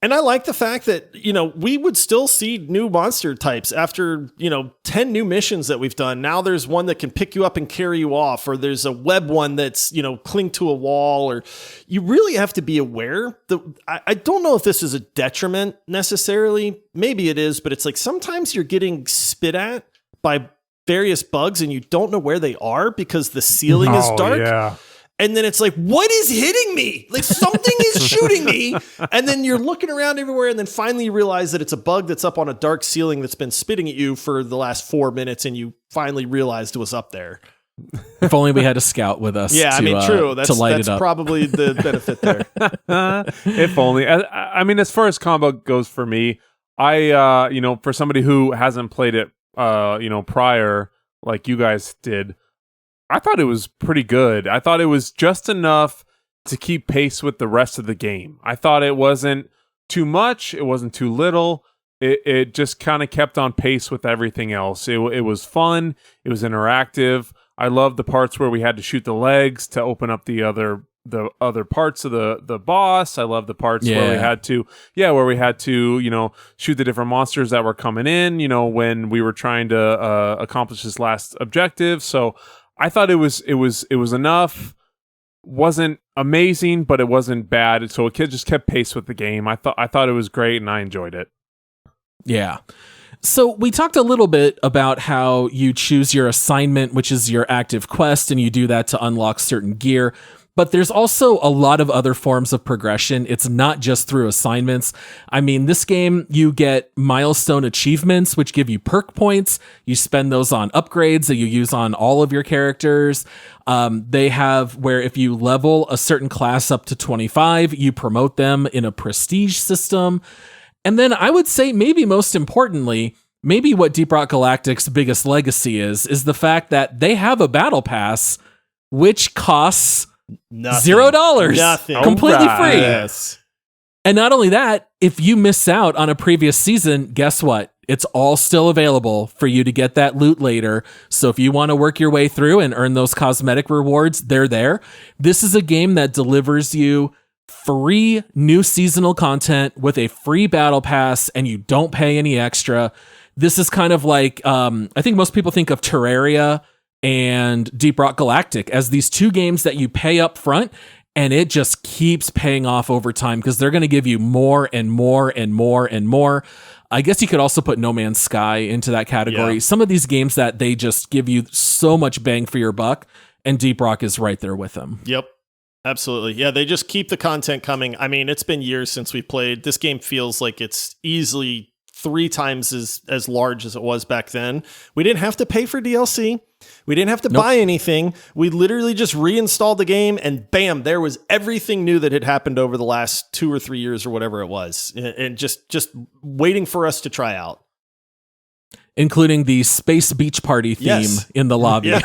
And I like the fact that, we would still see new monster types after, 10 new missions that we've done. Now there's one that can pick you up and carry you off, or there's a web one that's, cling to a wall, or you really have to be aware. I don't know if this is a detriment necessarily. Maybe it is, but it's like sometimes you're getting spit at by various bugs and you don't know where they are because the ceiling is dark. Yeah. And then it's like, what is hitting me? Like, something is shooting me. And then you're looking around everywhere. And then finally you realize that it's a bug that's up on a dark ceiling that's been spitting at you for the last 4 minutes. And you finally realized it was up there. If only we had a scout with us. Yeah, true. That's probably the benefit there. If only. I mean, as far as combo goes for me, for somebody who hasn't played it, prior, like you guys did, I thought it was pretty good. I thought it was just enough to keep pace with the rest of the game. I thought it wasn't too much. It wasn't too little. It just kind of kept on pace with everything else. It was fun. It was interactive. I loved the parts where we had to shoot the legs to open up the other parts of the boss. I love the parts where we had to, shoot the different monsters that were coming in, when we were trying to accomplish this last objective. So I thought it was enough. Wasn't amazing, but it wasn't bad. So it just kept pace with the game. I thought it was great, and I enjoyed it. Yeah. So we talked a little bit about how you choose your assignment, which is your active quest, and you do that to unlock certain gear. But there's also a lot of other forms of progression. It's not just through assignments. I mean, this game, you get milestone achievements, which give you perk points. You spend those on upgrades that you use on all of your characters. They have where if you level a certain class up to 25, you promote them in a prestige system. And then I would say maybe most importantly, maybe what Deep Rock Galactic's biggest legacy is the fact that they have a battle pass, which costs nothing. $0. Nothing. Completely free. Yes. And not only that, if you miss out on a previous season, guess what? It's all still available for you to get that loot later. So if you want to work your way through and earn those cosmetic rewards, they're there. This is a game that delivers you free new seasonal content with a free battle pass, and you don't pay any extra. This is kind of like, I think most people think of Terraria and Deep Rock Galactic as these two games that you pay up front, and it just keeps paying off over time because they're going to give you more and more and more and more. I guess you could also put No Man's Sky into that category. Yeah. Some of these games that they just give you so much bang for your buck, and Deep Rock is right there with them. Yep. Absolutely. Yeah, they just keep the content coming. I mean, it's been years since we played. This game feels like it's easily 3 times as large as it was back then. We didn't have to pay for DLC. We didn't have to buy anything. We literally just reinstalled the game and bam, there was everything new that had happened over the last 2 or 3 years or whatever it was. And just waiting for us to try out. Including the space beach party theme in the lobby Yeah.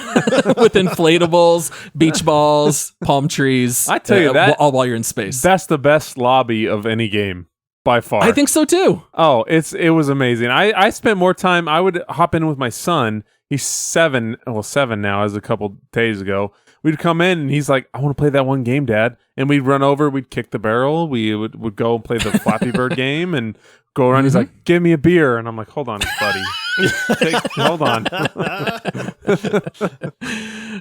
with inflatables, beach balls, palm trees. I tell you that all while you're in space. That's the best lobby of any game by far. I think so too. Oh, it was amazing. I spent more time. I would hop in with my son. He's 7 now, as a couple days ago. We'd come in and he's like, I want to play that one game, Dad. And we'd run over, we'd kick the barrel, we would go and play the Flappy Bird game and go around. He's like, give me a beer. And I'm like, hold on, buddy. Hold on.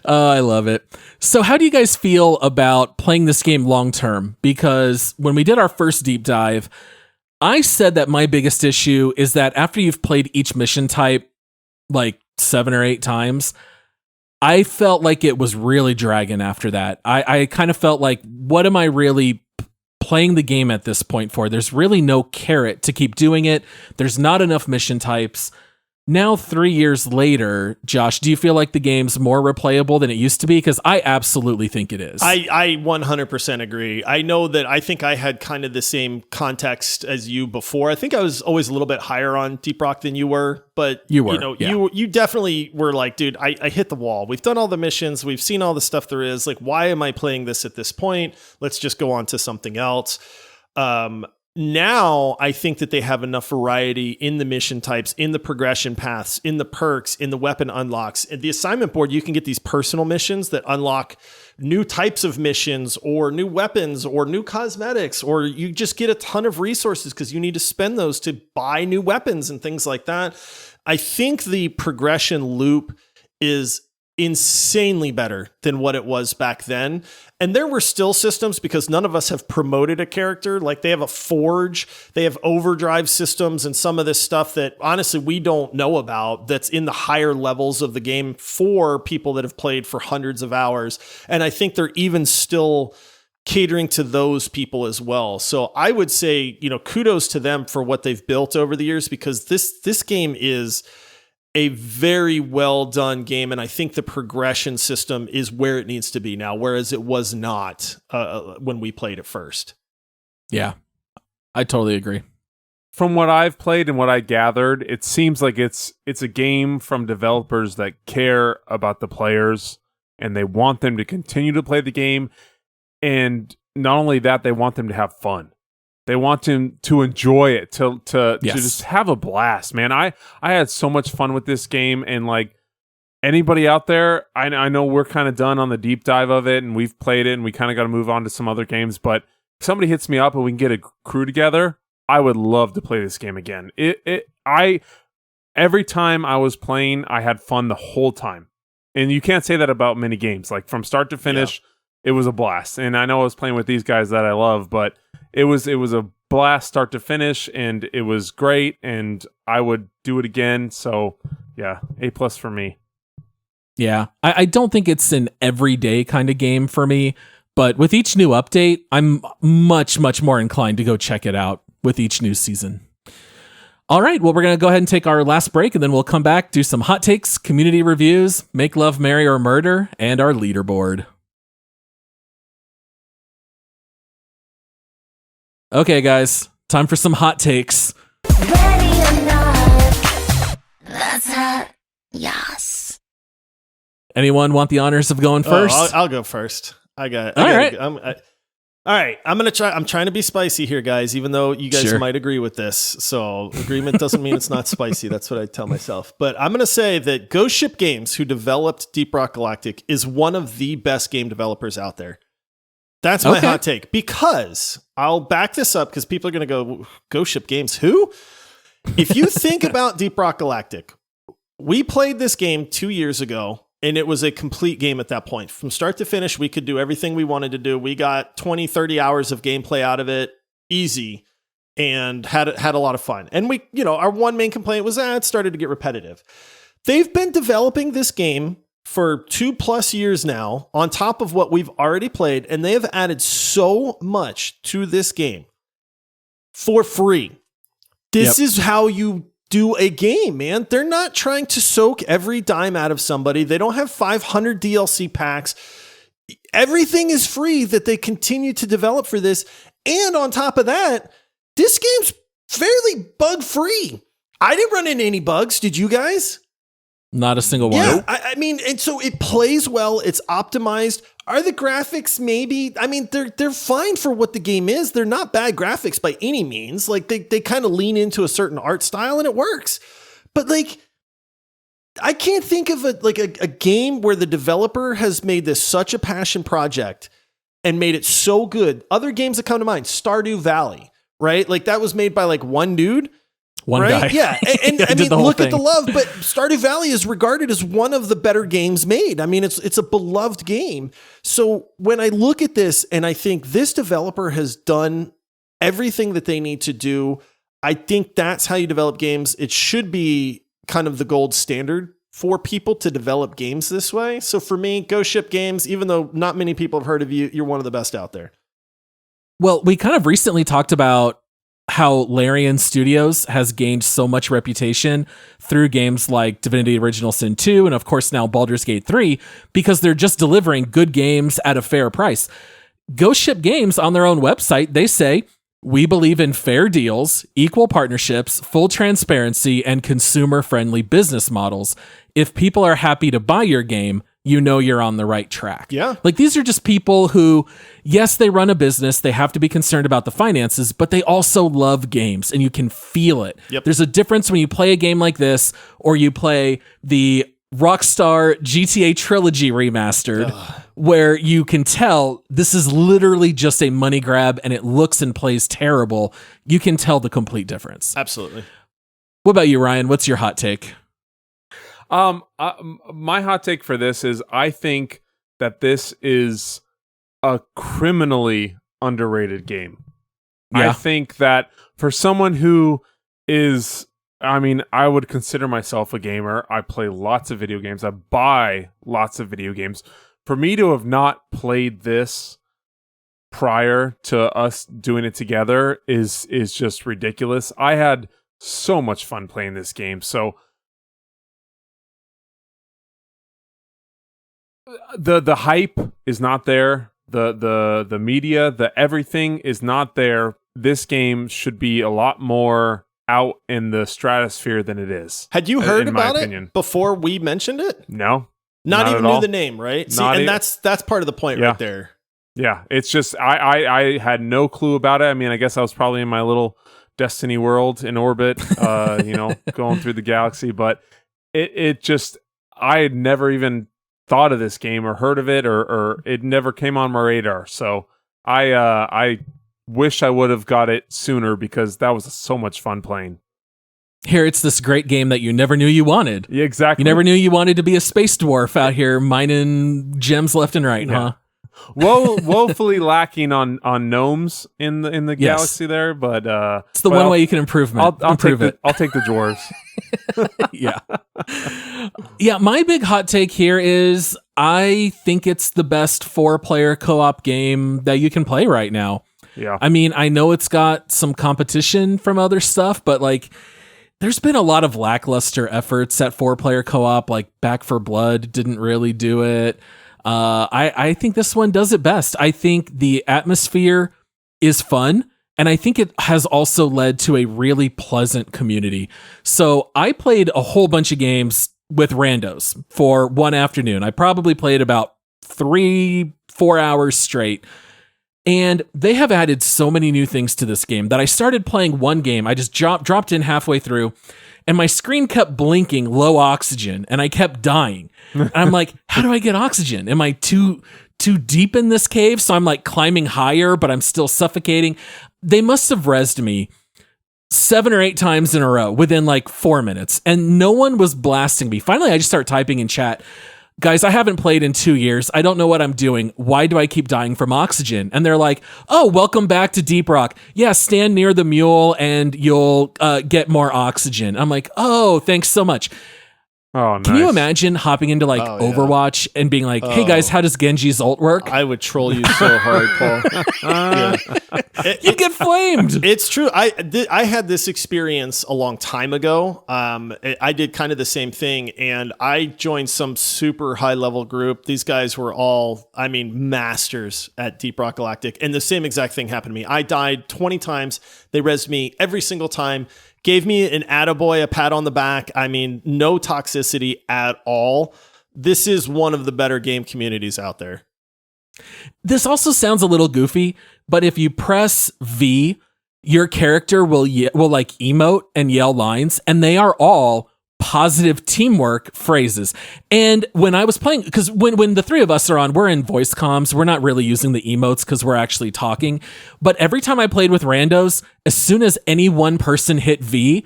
Oh, I love it. So how do you guys feel about playing this game long term? Because when we did our first deep dive, I said that my biggest issue is that after you've played each mission type like 7 or 8 times, I felt like it was really dragging after that. I kind of felt like, what am I really playing the game at this point for? There's really no carrot to keep doing it. There's not enough mission types. Now, 3 years later, Josh, do you feel like the game's more replayable than it used to be? Because I absolutely think it is. I 100% agree. I know that I think I had kind of the same context as you before. I think I was always a little bit higher on Deep Rock than you were, but you definitely were like, dude, I hit the wall. We've done all the missions. We've seen all the stuff there is. Like, why am I playing this at this point? Let's just go on to something else. Now, I think that they have enough variety in the mission types, in the progression paths, in the perks, in the weapon unlocks. At the assignment board, you can get these personal missions that unlock new types of missions or new weapons or new cosmetics, or you just get a ton of resources because you need to spend those to buy new weapons and things like that. I think the progression loop is insanely better than what it was back then. And there were still systems, because none of us have promoted a character. Like, they have a forge, they have overdrive systems and some of this stuff that honestly we don't know about, that's in the higher levels of the game for people that have played for hundreds of hours. And I think they're even still catering to those people as well. So I would say, kudos to them for what they've built over the years, because this game is a very well done game, and I think the progression system is where it needs to be now, whereas it was not when we played it first. Yeah, I totally agree. From what I've played and what I gathered, it seems like it's a game from developers that care about the players and they want them to continue to play the game. And not only that, they want them to have fun. They want them to enjoy it, to just have a blast, man. I had so much fun with this game, and like anybody out there, I know we're kind of done on the deep dive of it, and we've played it, and we kind of got to move on to some other games. But if somebody hits me up and we can get a crew together, I would love to play this game again. Every time I was playing, I had fun the whole time, and you can't say that about many games. Like, from start to finish, it was a blast. And I know I was playing with these guys that I love, but it was a blast start to finish, and it was great, and I would do it again. So yeah, A+ for me. Yeah, I don't think it's an everyday kind of game for me, but with each new update, I'm much, much more inclined to go check it out with each new season. All right, well, we're going to go ahead and take our last break, and then we'll come back, do some hot takes, community reviews, make love, marry, or murder, and our leaderboard. Okay, guys, time for some hot takes. Ready or not, that's hot. Yes. Anyone want the honors of going first? I'll go first. I got All right. All right, I'm trying to be spicy here, guys, even though you guys Sure. might agree with this. So agreement doesn't mean it's not spicy. That's what I tell myself. But I'm going to say that Ghost Ship Games, who developed Deep Rock Galactic, is one of the best game developers out there. That's my hot take, because I'll back this up because people are going to go, Ghost Ship Games, who? If you think about Deep Rock Galactic, we played this game 2 years ago. And it was a complete game at that point. From start to finish, we could do everything we wanted to do. We got 20, 30 hours of gameplay out of it, easy, and had a lot of fun. And we, our one main complaint was it started to get repetitive. They've been developing this game for 2+ years now, on top of what we've already played, and they have added so much to this game for free. This is how you do a game, man. They're not trying to soak every dime out of somebody. They don't have 500 DLC packs. Everything is free that they continue to develop for this. And on top of that, this game's fairly bug free. I didn't run into any bugs. Did you guys? Not a single one. Yeah, I mean, and so it plays well. It's optimized. Are the graphics maybe? I mean, they're fine for what the game is. They're not bad graphics by any means. Like they kind of lean into a certain art style and it works. But like, I can't think of a game where the developer has made this such a passion project and made it so good. Other games that come to mind, Stardew Valley, right? Like that was made by like one dude. One right? guy. Yeah. And I mean, the whole look thing. at the love, but Stardew Valley is regarded as one of the better games made. I mean, it's a beloved game. So when I look at this and I think this developer has done everything that they need to do, I think that's how you develop games. It should be kind of the gold standard for people to develop games this way. So for me, Ghost Ship Games, even though not many people have heard of you, you're one of the best out there. Well, we kind of recently talked about how Larian Studios has gained so much reputation through games like Divinity Original Sin 2 and of course now Baldur's Gate 3 because they're just delivering good games at a fair price. Ghost Ship Games on their own website, they say, "We believe in fair deals, equal partnerships, full transparency, and consumer-friendly business models. If people are happy to buy your game, you know you're on the right track." Yeah. Like these are just people who, yes, they run a business, they have to be concerned about the finances, but they also love games and you can feel it. Yep. There's a difference when you play a game like this or you play the Rockstar GTA Trilogy Remastered, where you can tell this is literally just a money grab and it looks and plays terrible. You can tell the complete difference. Absolutely. What about you, Ryan? What's your hot take? My hot take for this is I think that this is a criminally underrated game. Yeah. I think that for someone who is, I mean, I would consider myself a gamer. I play lots of video games. I buy lots of video games. For me to have not played this prior to us doing it together is just ridiculous. I had so much fun playing this game. So the hype is not there. The media, the everything is not there. This game should be a lot more out in the stratosphere than it is. Had you heard in my about opinion. it before we mentioned it? No. Not even at knew all. the name, right? See, Not and e- that's part of the point Yeah. right there. Yeah, it's just I had no clue about it. I mean, I guess I was probably in my little Destiny world in orbit, going through the galaxy, but it just I had never even thought of this game or heard of it or it never came on my radar. So I wish I would have got it sooner because that was so much fun playing. Here, it's this great game that you never knew you wanted. Yeah, exactly. You never knew you wanted to be a space dwarf out here mining gems left and right, Yeah. huh? Woefully lacking on gnomes in the Yes. galaxy there, but It's the one way you can improve I'll improve it. I'll take the dwarves. Yeah. Yeah, my big hot take here is I think it's the best 4-player co-op game that you can play right now. Yeah. I mean, I know it's got some competition from other stuff, but like there's been a lot of lackluster efforts at 4-player co-op, like Back for Blood didn't really do it. I think this one does it best. I think the atmosphere is fun, and I think it has also led to a really pleasant community. So I played a whole bunch of games with randos for one afternoon. I probably played about 3-4 hours straight. And they have added so many new things to this game that I started playing one game. I just dropped in halfway through, and my screen kept blinking low oxygen, and I kept dying. And I'm like, how do I get oxygen? Am I too deep in this cave? So I'm like climbing higher, but I'm still suffocating. They must have rezzed me 7 or 8 times in a row within like 4 minutes, and no one was blasting me. Finally, I just start typing in chat, guys, I haven't played in 2 years. I don't know what I'm doing. Why do I keep dying from oxygen? And they're like, oh, welcome back to Deep Rock. Yeah, stand near the mule and you'll get more oxygen. I'm like, oh, thanks so much. Oh, nice. Can you imagine hopping into like Overwatch and being like, hey guys, how does Genji's ult work? I would troll you so hard, Paul. You'd get flamed. It's true. I had this experience a long time ago. I did kind of the same thing, and I joined some super high level group. These guys were all, masters at Deep Rock Galactic, and the same exact thing happened to me. I died 20 times. They rezzed me every single time. Gave me an attaboy, a pat on the back. No toxicity at all. This is one of the better game communities out there. This also sounds a little goofy, but if you press V, your character will like emote and yell lines, and they are all positive teamwork phrases. And when I was playing, because when the three of us are on, we're in voice comms, we're not really using the emotes because we're actually talking. But every time I played with randos, as soon as any one person hit V,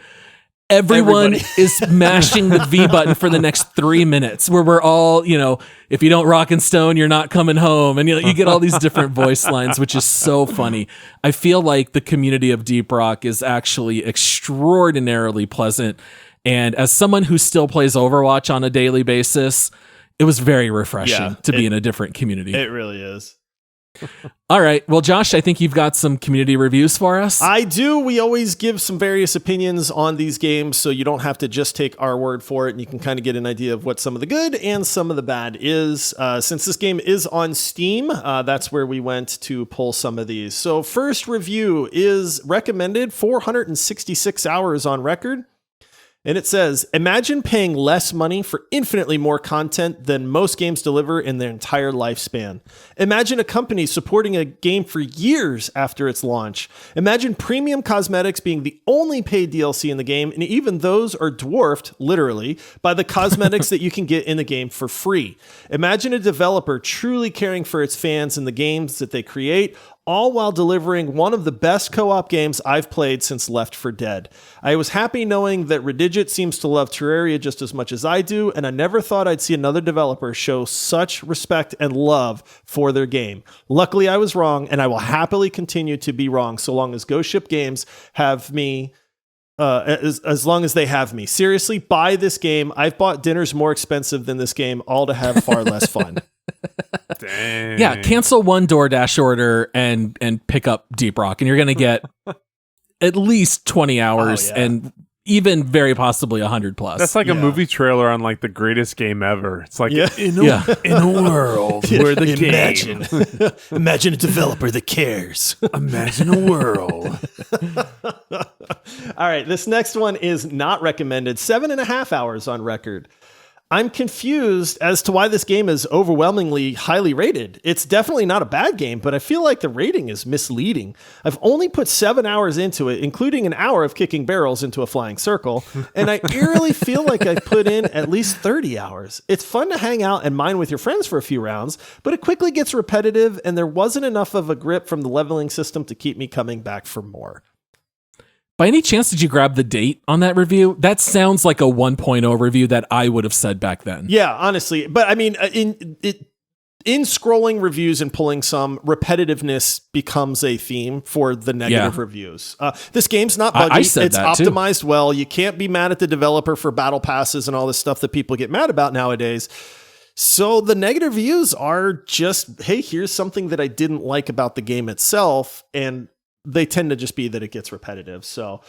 everyone is mashing the V button for the next 3 minutes, where we're all, if you don't rock and stone, you're not coming home. And you get all these different voice lines, which is so funny. I feel like the community of Deep Rock is actually extraordinarily pleasant. And as someone who still plays Overwatch on a daily basis, it was very refreshing to be in a different community. It really is. All right. Well, Josh, I think you've got some community reviews for us. I do. We always give some various opinions on these games, so you don't have to just take our word for it, and you can kind of get an idea of what some of the good and some of the bad is. Since this game is on Steam, that's where we went to pull some of these. So first review is recommended 466 hours on record. And it says, imagine paying less money for infinitely more content than most games deliver in their entire lifespan. Imagine a company supporting a game for years after its launch. Imagine premium cosmetics being the only paid DLC in the game, and even those are dwarfed, literally, by the cosmetics that you can get in the game for free. Imagine a developer truly caring for its fans and the games that they create, all while delivering one of the best co-op games I've played since Left 4 Dead. I was happy knowing that Redigit seems to love Terraria just as much as I do, and I never thought I'd see another developer show such respect and love for their game. Luckily, I was wrong, and I will happily continue to be wrong so long as Ghost Ship Games have me. As long as they have me. Seriously, buy this game. I've bought dinners more expensive than this game, all to have far less fun. Dang. Yeah, cancel one DoorDash order and pick up Deep Rock, and you're going to get at least 20 hours and even very possibly 100 plus. That's like a movie trailer on like the greatest game ever. It's like in in a world where the game. Imagine a developer that cares. Imagine a world. All right, this next one is not recommended. 7.5 hours on record. I'm confused as to why this game is overwhelmingly highly rated. It's definitely not a bad game, but I feel like the rating is misleading. I've only put 7 hours into it, including an hour of kicking barrels into a flying circle, and I eerily feel like I put in at least 30 hours. It's fun to hang out and mine with your friends for a few rounds, but it quickly gets repetitive, and there wasn't enough of a grip from the leveling system to keep me coming back for more. By any chance, did you grab the date on that review? That sounds like a 1.0 review that I would have said back then. Yeah, honestly. But I mean, in scrolling reviews and pulling some, repetitiveness becomes a theme for the negative reviews. This game's not buggy. It's optimized well. You can't be mad at the developer for battle passes and all this stuff that people get mad about nowadays. So the negative reviews are just, hey, here's something that I didn't like about the game itself. And they tend to just be that it gets repetitive. So, all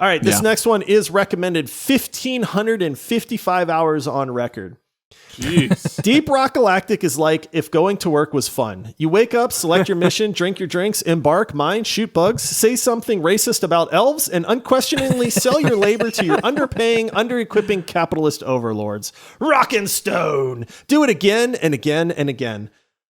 right, this next one is recommended 1,555 hours on record. Jeez. Deep Rock Galactic is like if going to work was fun. You wake up, select your mission, drink your drinks, embark, mine, shoot bugs, say something racist about elves, and unquestioningly sell your labor to your underpaying, under-equipping capitalist overlords. Rock and stone. Do it again and again and again.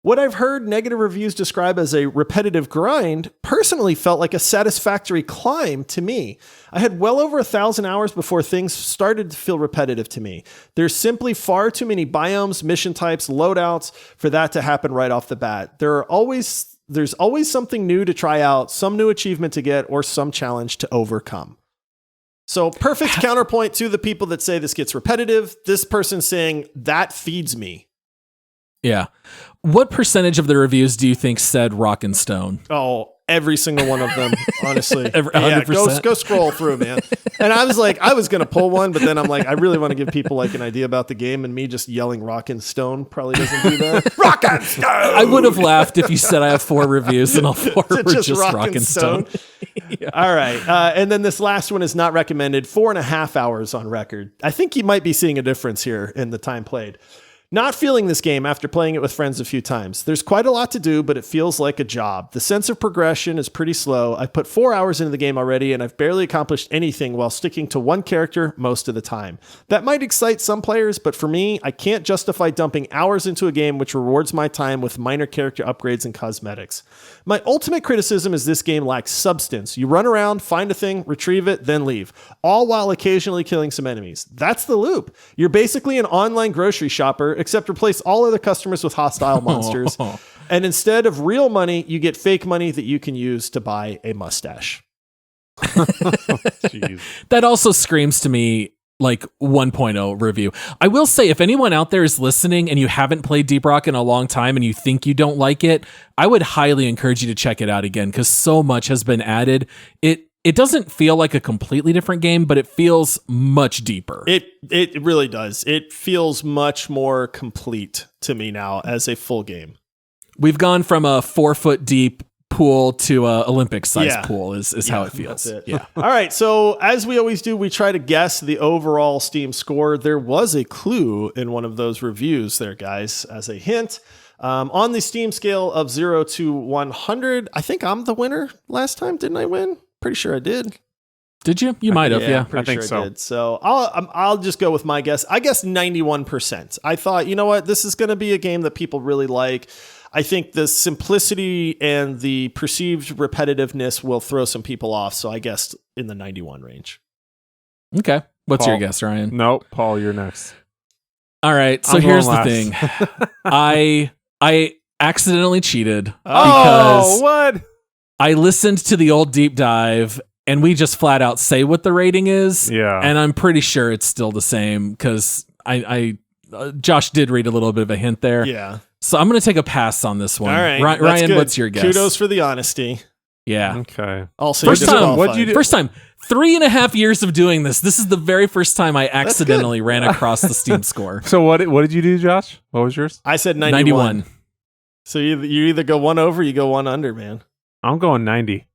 What I've heard negative reviews describe as a repetitive grind personally felt like a satisfactory climb to me. I had well over 1,000 hours before things started to feel repetitive to me. There's simply far too many biomes, mission types, loadouts for that to happen right off the bat. There's always something new to try out, some new achievement to get, or some challenge to overcome. So perfect counterpoint to the people that say this gets repetitive. This person saying that feeds me. Yeah. What percentage of the reviews do you think said Rock and Stone? Oh, every single one of them, honestly. 100%. Go scroll through, man. And I was like, I was going to pull one, but then I'm like, I really want to give people like an idea about the game, and me just yelling Rock and Stone probably doesn't do that. Rock and Stone! I would have laughed if you said I have 4 reviews and all 4 were just Rock and Stone. Yeah. All right. And then this last one is not recommended. 4.5 hours on record. I think you might be seeing a difference here in the time played. Not feeling this game after playing it with friends a few times. There's quite a lot to do, but it feels like a job. The sense of progression is pretty slow. I've put 4 hours into the game already, and I've barely accomplished anything while sticking to one character most of the time. That might excite some players, but for me, I can't justify dumping hours into a game which rewards my time with minor character upgrades and cosmetics. My ultimate criticism is this game lacks substance. You run around, find a thing, retrieve it, then leave, all while occasionally killing some enemies. That's the loop. You're basically an online grocery shopper, except replace all other customers with hostile monsters. And instead of real money, you get fake money that you can use to buy a mustache. That also screams to me like 1.0 review. I will say, if anyone out there is listening and you haven't played Deep Rock in a long time and you think you don't like it, I would highly encourage you to check it out again, because so much has been added. It doesn't feel like a completely different game, but it feels much deeper. It really does. It feels much more complete to me now as a full game. We've gone from a 4-foot deep pool to a Olympic sized pool is how it feels. That's it. Yeah. All right. So as we always do, we try to guess the overall Steam score. There was a clue in one of those reviews there, guys, as a hint. On the Steam scale of 0 to 100, I think I'm the winner last time. Didn't I win? Pretty sure I did. Did you? You might have. Yeah. Pretty I think sure so. I did. So I'll just go with my guess. I guess 91%. I thought, you know what? This is going to be a game that people really like. I think the simplicity and the perceived repetitiveness will throw some people off. So I guessed in the 91 range. Okay. What's Paul. your guess, Ryan? Nope, Paul, you're next. All right. So I'm here's the going thing. I accidentally cheated Oh, because what? I listened to the old deep dive and we just flat out say what the rating is. Yeah. And I'm pretty sure it's still the same because Josh did read a little bit of a hint there. Yeah. So I'm going to take a pass on this one. All right. Ryan, good. what's your guess? Kudos for the honesty. Yeah. Okay. Also, First you're time. disqualified. What'd you do? First time. 3.5 years of doing this. This is the very first time I accidentally ran across the Steam score. So what did you do, Josh? What was yours? I said 91. So you either go one over or you go one under, man. I'm going 90.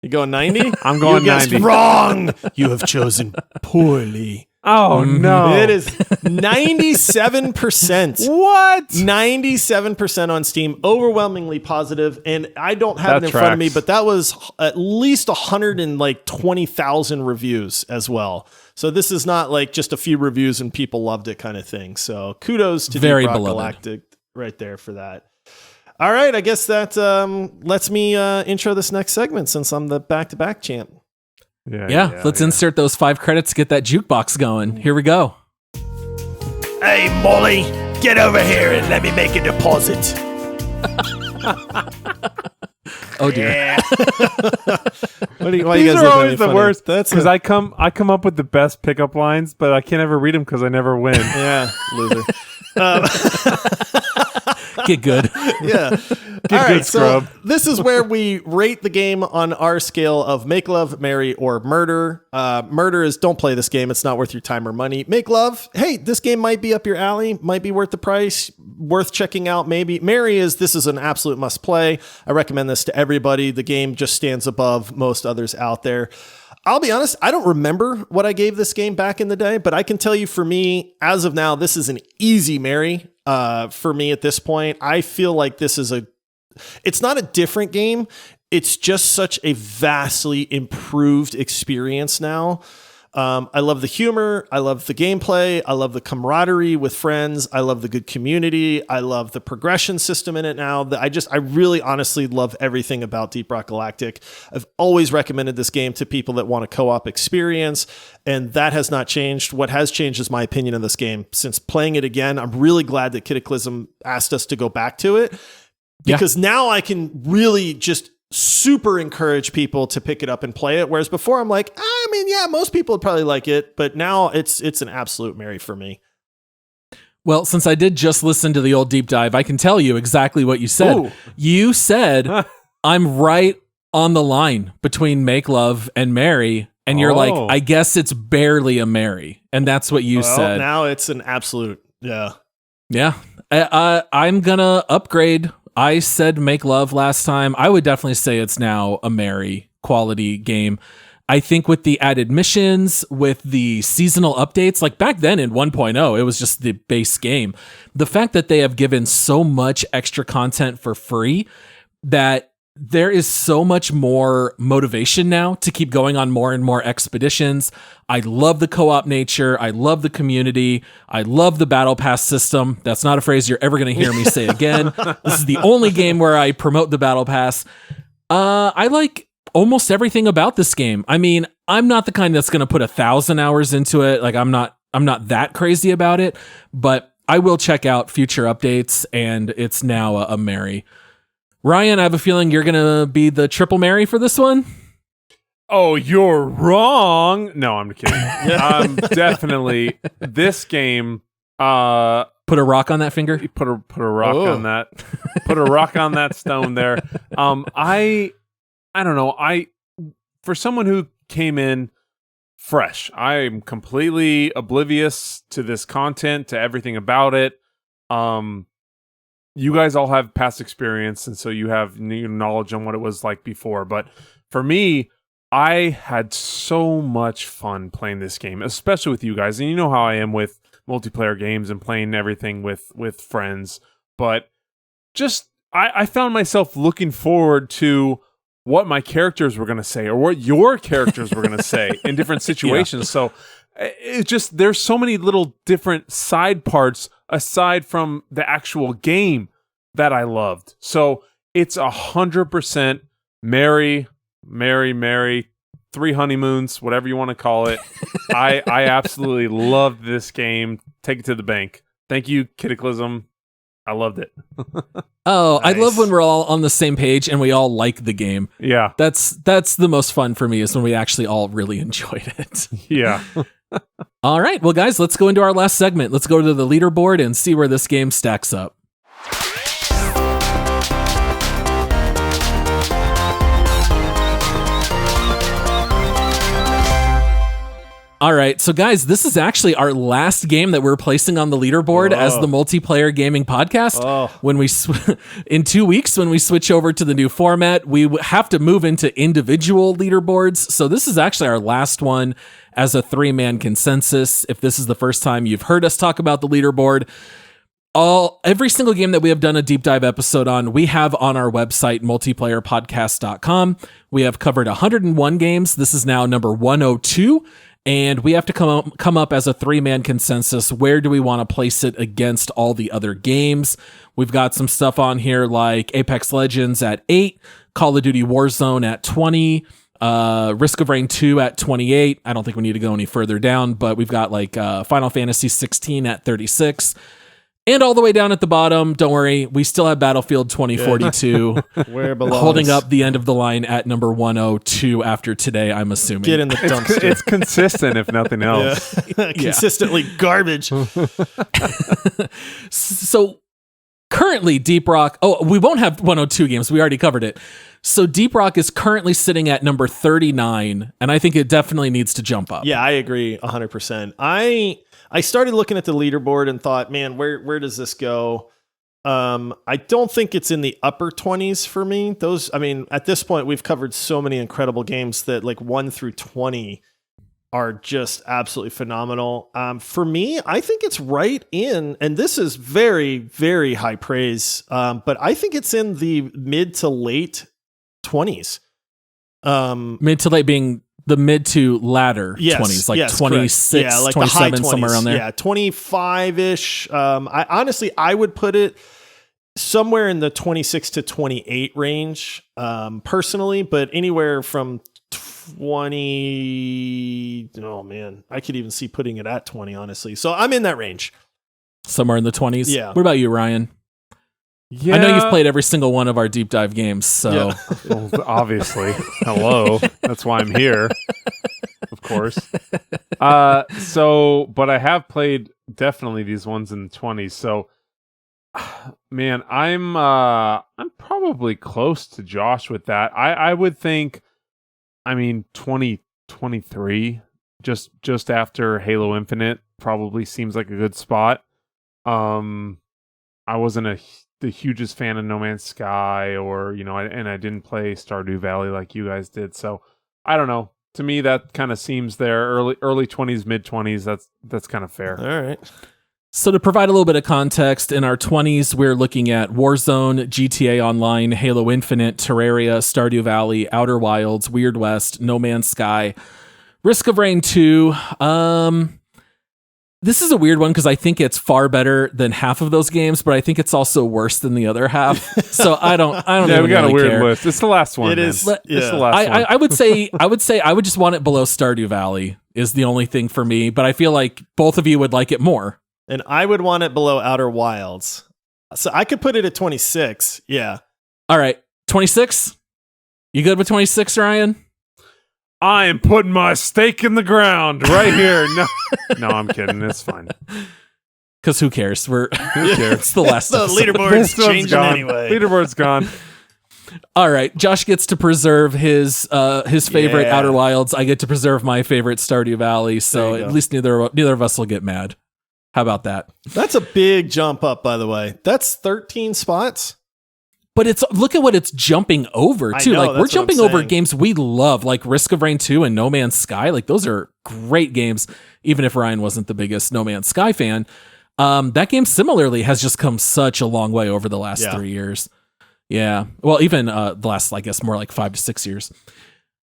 You going 90? I'm going you guessed 90. wrong. You have chosen poorly. Oh no. It is 97%. What? 97% on Steam, overwhelmingly positive, and I don't have That it in front of me, tracks. but that was at least 120,000 reviews as well. So this is not like just a few reviews and people loved it kind of thing. So kudos to Very Deep Rock beloved. Galactic right there for that. All right, I guess that lets me intro this next segment since I'm the back-to-back champ. Yeah. Let's insert those 5 credits to get that jukebox going. Here we go. Hey, Molly, get over here and let me make a deposit. Oh dear. Yeah. Why you These guys are looking at me always the funny? worst That's because I come up with the best pickup lines, but I can't ever read them because I never win. yeah, loser. Get good. Yeah. Get All right, good, scrub. so this is where we rate the game on our scale of make love, marry, or murder. Murder is don't play this game. It's not worth your time or money. Make love. Hey, this game might be up your alley, might be worth the price, worth checking out maybe. Marry is this is an absolute must play. I recommend this to everybody. The game just stands above most others out there. I'll be honest, I don't remember what I gave this game back in the day, but I can tell you for me, as of now, this is an easy marry for me at this point. I feel like this is it's not a different game. It's just such a vastly improved experience now. I love the humor. I love the gameplay. I love the camaraderie with friends. I love the good community. I love the progression system in it now. I really honestly love everything about Deep Rock Galactic. I've always recommended this game to people that want a co-op experience, and that has not changed. What has changed is my opinion of this game. Since playing it again, I'm really glad that Kiitaclyzm asked us to go back to it, because now I can really just super encourage people to pick it up and play it. Whereas before I'm like, I mean, yeah, most people would probably like it, but now it's an absolute Mary for me. Well, since I did just listen to the old deep dive, I can tell you exactly what you said. Ooh. You said, I'm right on the line between make love and marry. And you're like, I guess it's barely a marry. And that's what you said. Now it's an absolute, yeah. Yeah. I'm going to upgrade. I said make love last time. I would definitely say it's now a marry quality game. I think with the added missions, with the seasonal updates, like back then in 1.0, it was just the base game. The fact that they have given so much extra content for free that there is so much more motivation now to keep going on more and more expeditions. I love the co-op nature. I love the community. I love the battle pass system. That's not a phrase you're ever going to hear me say again. This is the only game where I promote the battle pass. I like almost everything about this game. I mean, I'm not the kind that's going to put 1,000 hours into it. Like I'm not that crazy about it, but I will check out future updates, and it's now a marry. Ryan, I have a feeling you're going to be the triple marry for this one. Oh, you're wrong. No, I'm kidding. Definitely this game. Put a rock on that finger. Put a rock on that. Put a rock on that stone there. I don't know. For someone who came in fresh, I'm completely oblivious to this content, to everything about it. You guys all have past experience, and so you have new knowledge on what it was like before. But for me, I had so much fun playing this game, especially with you guys. And you know how I am with multiplayer games and playing everything with friends. But just, I found myself looking forward to what my characters were going to say, or what your characters were going to say in different situations. Yeah. So it's just, there's so many little different side parts aside from the actual game that I loved. So it's 100% marry, 3 honeymoons, whatever you want to call it. I absolutely loved this game. Take it to the bank. Thank you, Kiitaclyzm. I loved it. Oh, nice. I love when we're all on the same page and we all like the game. Yeah. That's the most fun for me, is when we actually all really enjoyed it. Yeah. All right. Well, guys, let's go into our last segment. Let's go to the leaderboard and see where this game stacks up. All right, so guys, this is actually our last game that we're placing on the leaderboard as the multiplayer gaming podcast. When we in 2 weeks, when we switch over to the new format, we have to move into individual leaderboards. So this is actually our last one as a 3-man consensus. If this is the first time you've heard us talk about the leaderboard, every single game that we have done a deep dive episode on, we have on our website, multiplayerpodcast.com. We have covered 101 games. This is now number 102. And we have to come up as a 3-man consensus. Where do we want to place it against all the other games? We've got some stuff on here like Apex Legends at 8, Call of Duty Warzone at 20, Risk of Rain 2 at 28. I don't think we need to go any further down, but we've got like Final Fantasy 16 at 36. And all the way down at the bottom, don't worry, we still have Battlefield 2042 where it belongs, holding up the end of the line at number 102 after today, I'm assuming. Get in the dumpster. It's consistent, if nothing else. Yeah. Consistently garbage. So currently Deep Rock, we won't have 102 games. We already covered it. So Deep Rock is currently sitting at number 39, and I think it definitely needs to jump up. Yeah, I agree 100%. I started looking at the leaderboard and thought, man, where does this go? I don't think it's in the upper 20s for me. At this point, we've covered so many incredible games that like 1 through 20 are just absolutely phenomenal. For me, I think it's right in, and this is very, very high praise, but I think it's in the mid to late 20s. Mid to late being the mid to latter Yes, 20s, like yes, 26, correct. Yeah, like the high 27, somewhere 20s. around there. Yeah, 25-ish. I would put it somewhere in the 26 to 28 range, personally, but anywhere from 20. Oh man, I could even see putting it at 20, honestly. So I'm in that range. Somewhere in the 20s. Yeah. What about you, Ryan? Yeah. I know you've played every single one of our deep dive games, so Yeah. Well, obviously. Hello. That's why I'm here. Of course. But I have played definitely these ones in the 20s. So, man, I'm probably close to Josh with that. I would think, 2023, just after Halo Infinite probably seems like a good spot. I wasn't the hugest fan of No Man's Sky, or I didn't play Stardew Valley like you guys did. So I don't know. To me, that kind of seems there. Early 20s, mid 20s. That's kind of fair. All right. So to provide a little bit of context, in our 20s, we're looking at Warzone, GTA Online, Halo Infinite, Terraria, Stardew Valley, Outer Wilds, Weird West, No Man's Sky, Risk of Rain 2. This is a weird one because I think it's far better than half of those games, but I think it's also worse than the other half. So I don't Yeah, even we got really a weird care. list. It's the last one. It man. is. It's Yeah. the last one. I would say I would just want it below Stardew Valley is the only thing for me, but I feel like both of you would like it more. And I would want it below Outer Wilds. So I could put it at 26. Yeah. All right, 26. You good with 26, Ryan? I am putting my stake in the ground right here. No, I'm kidding. It's fine. Because who cares? Who cares? It's the last The episode. leaderboard's This one's changing gone. anyway. Leaderboard's gone. All right, Josh gets to preserve his favorite Yeah. Outer Wilds. I get to preserve my favorite Stardew Valley. So There you at go. least neither of us will get mad. How about that? That's a big jump up, by the way. That's 13 spots. But look at what it's jumping over I too. know, Like that's we're what I'm jumping over saying. games we love, like Risk of Rain 2 and No Man's Sky. Like those are great games. Even if Ryan wasn't the biggest No Man's Sky fan, that game similarly has just come such a long way over the last 3 years. Yeah. Well, even the last, I guess, more like 5 to 6 years.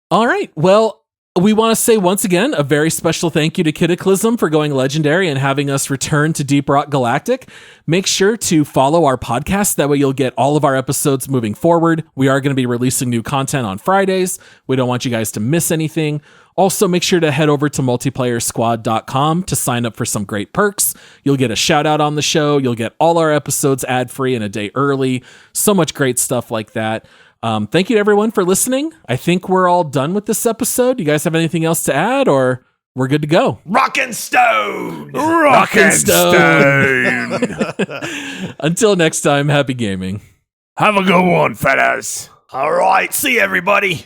All right. Well, we want to say once again a very special thank you to Kiitaclyzm for going legendary and having us return to Deep Rock Galactic. Make sure to follow our podcast. That way you'll get all of our episodes moving forward. We are going to be releasing new content on Fridays. We don't want you guys to miss anything. Also, make sure to head over to multiplayersquad.com to sign up for some great perks. You'll get a shout out on the show. You'll get all our episodes ad free and a day early. So much great stuff like that. Thank you to everyone for listening. I think we're all done with this episode. You guys have anything else to add, or we're good to go? Rockin' Stone! Rockin' Stone. Until next time, happy gaming. Have a good one, fellas. All right. See you, everybody.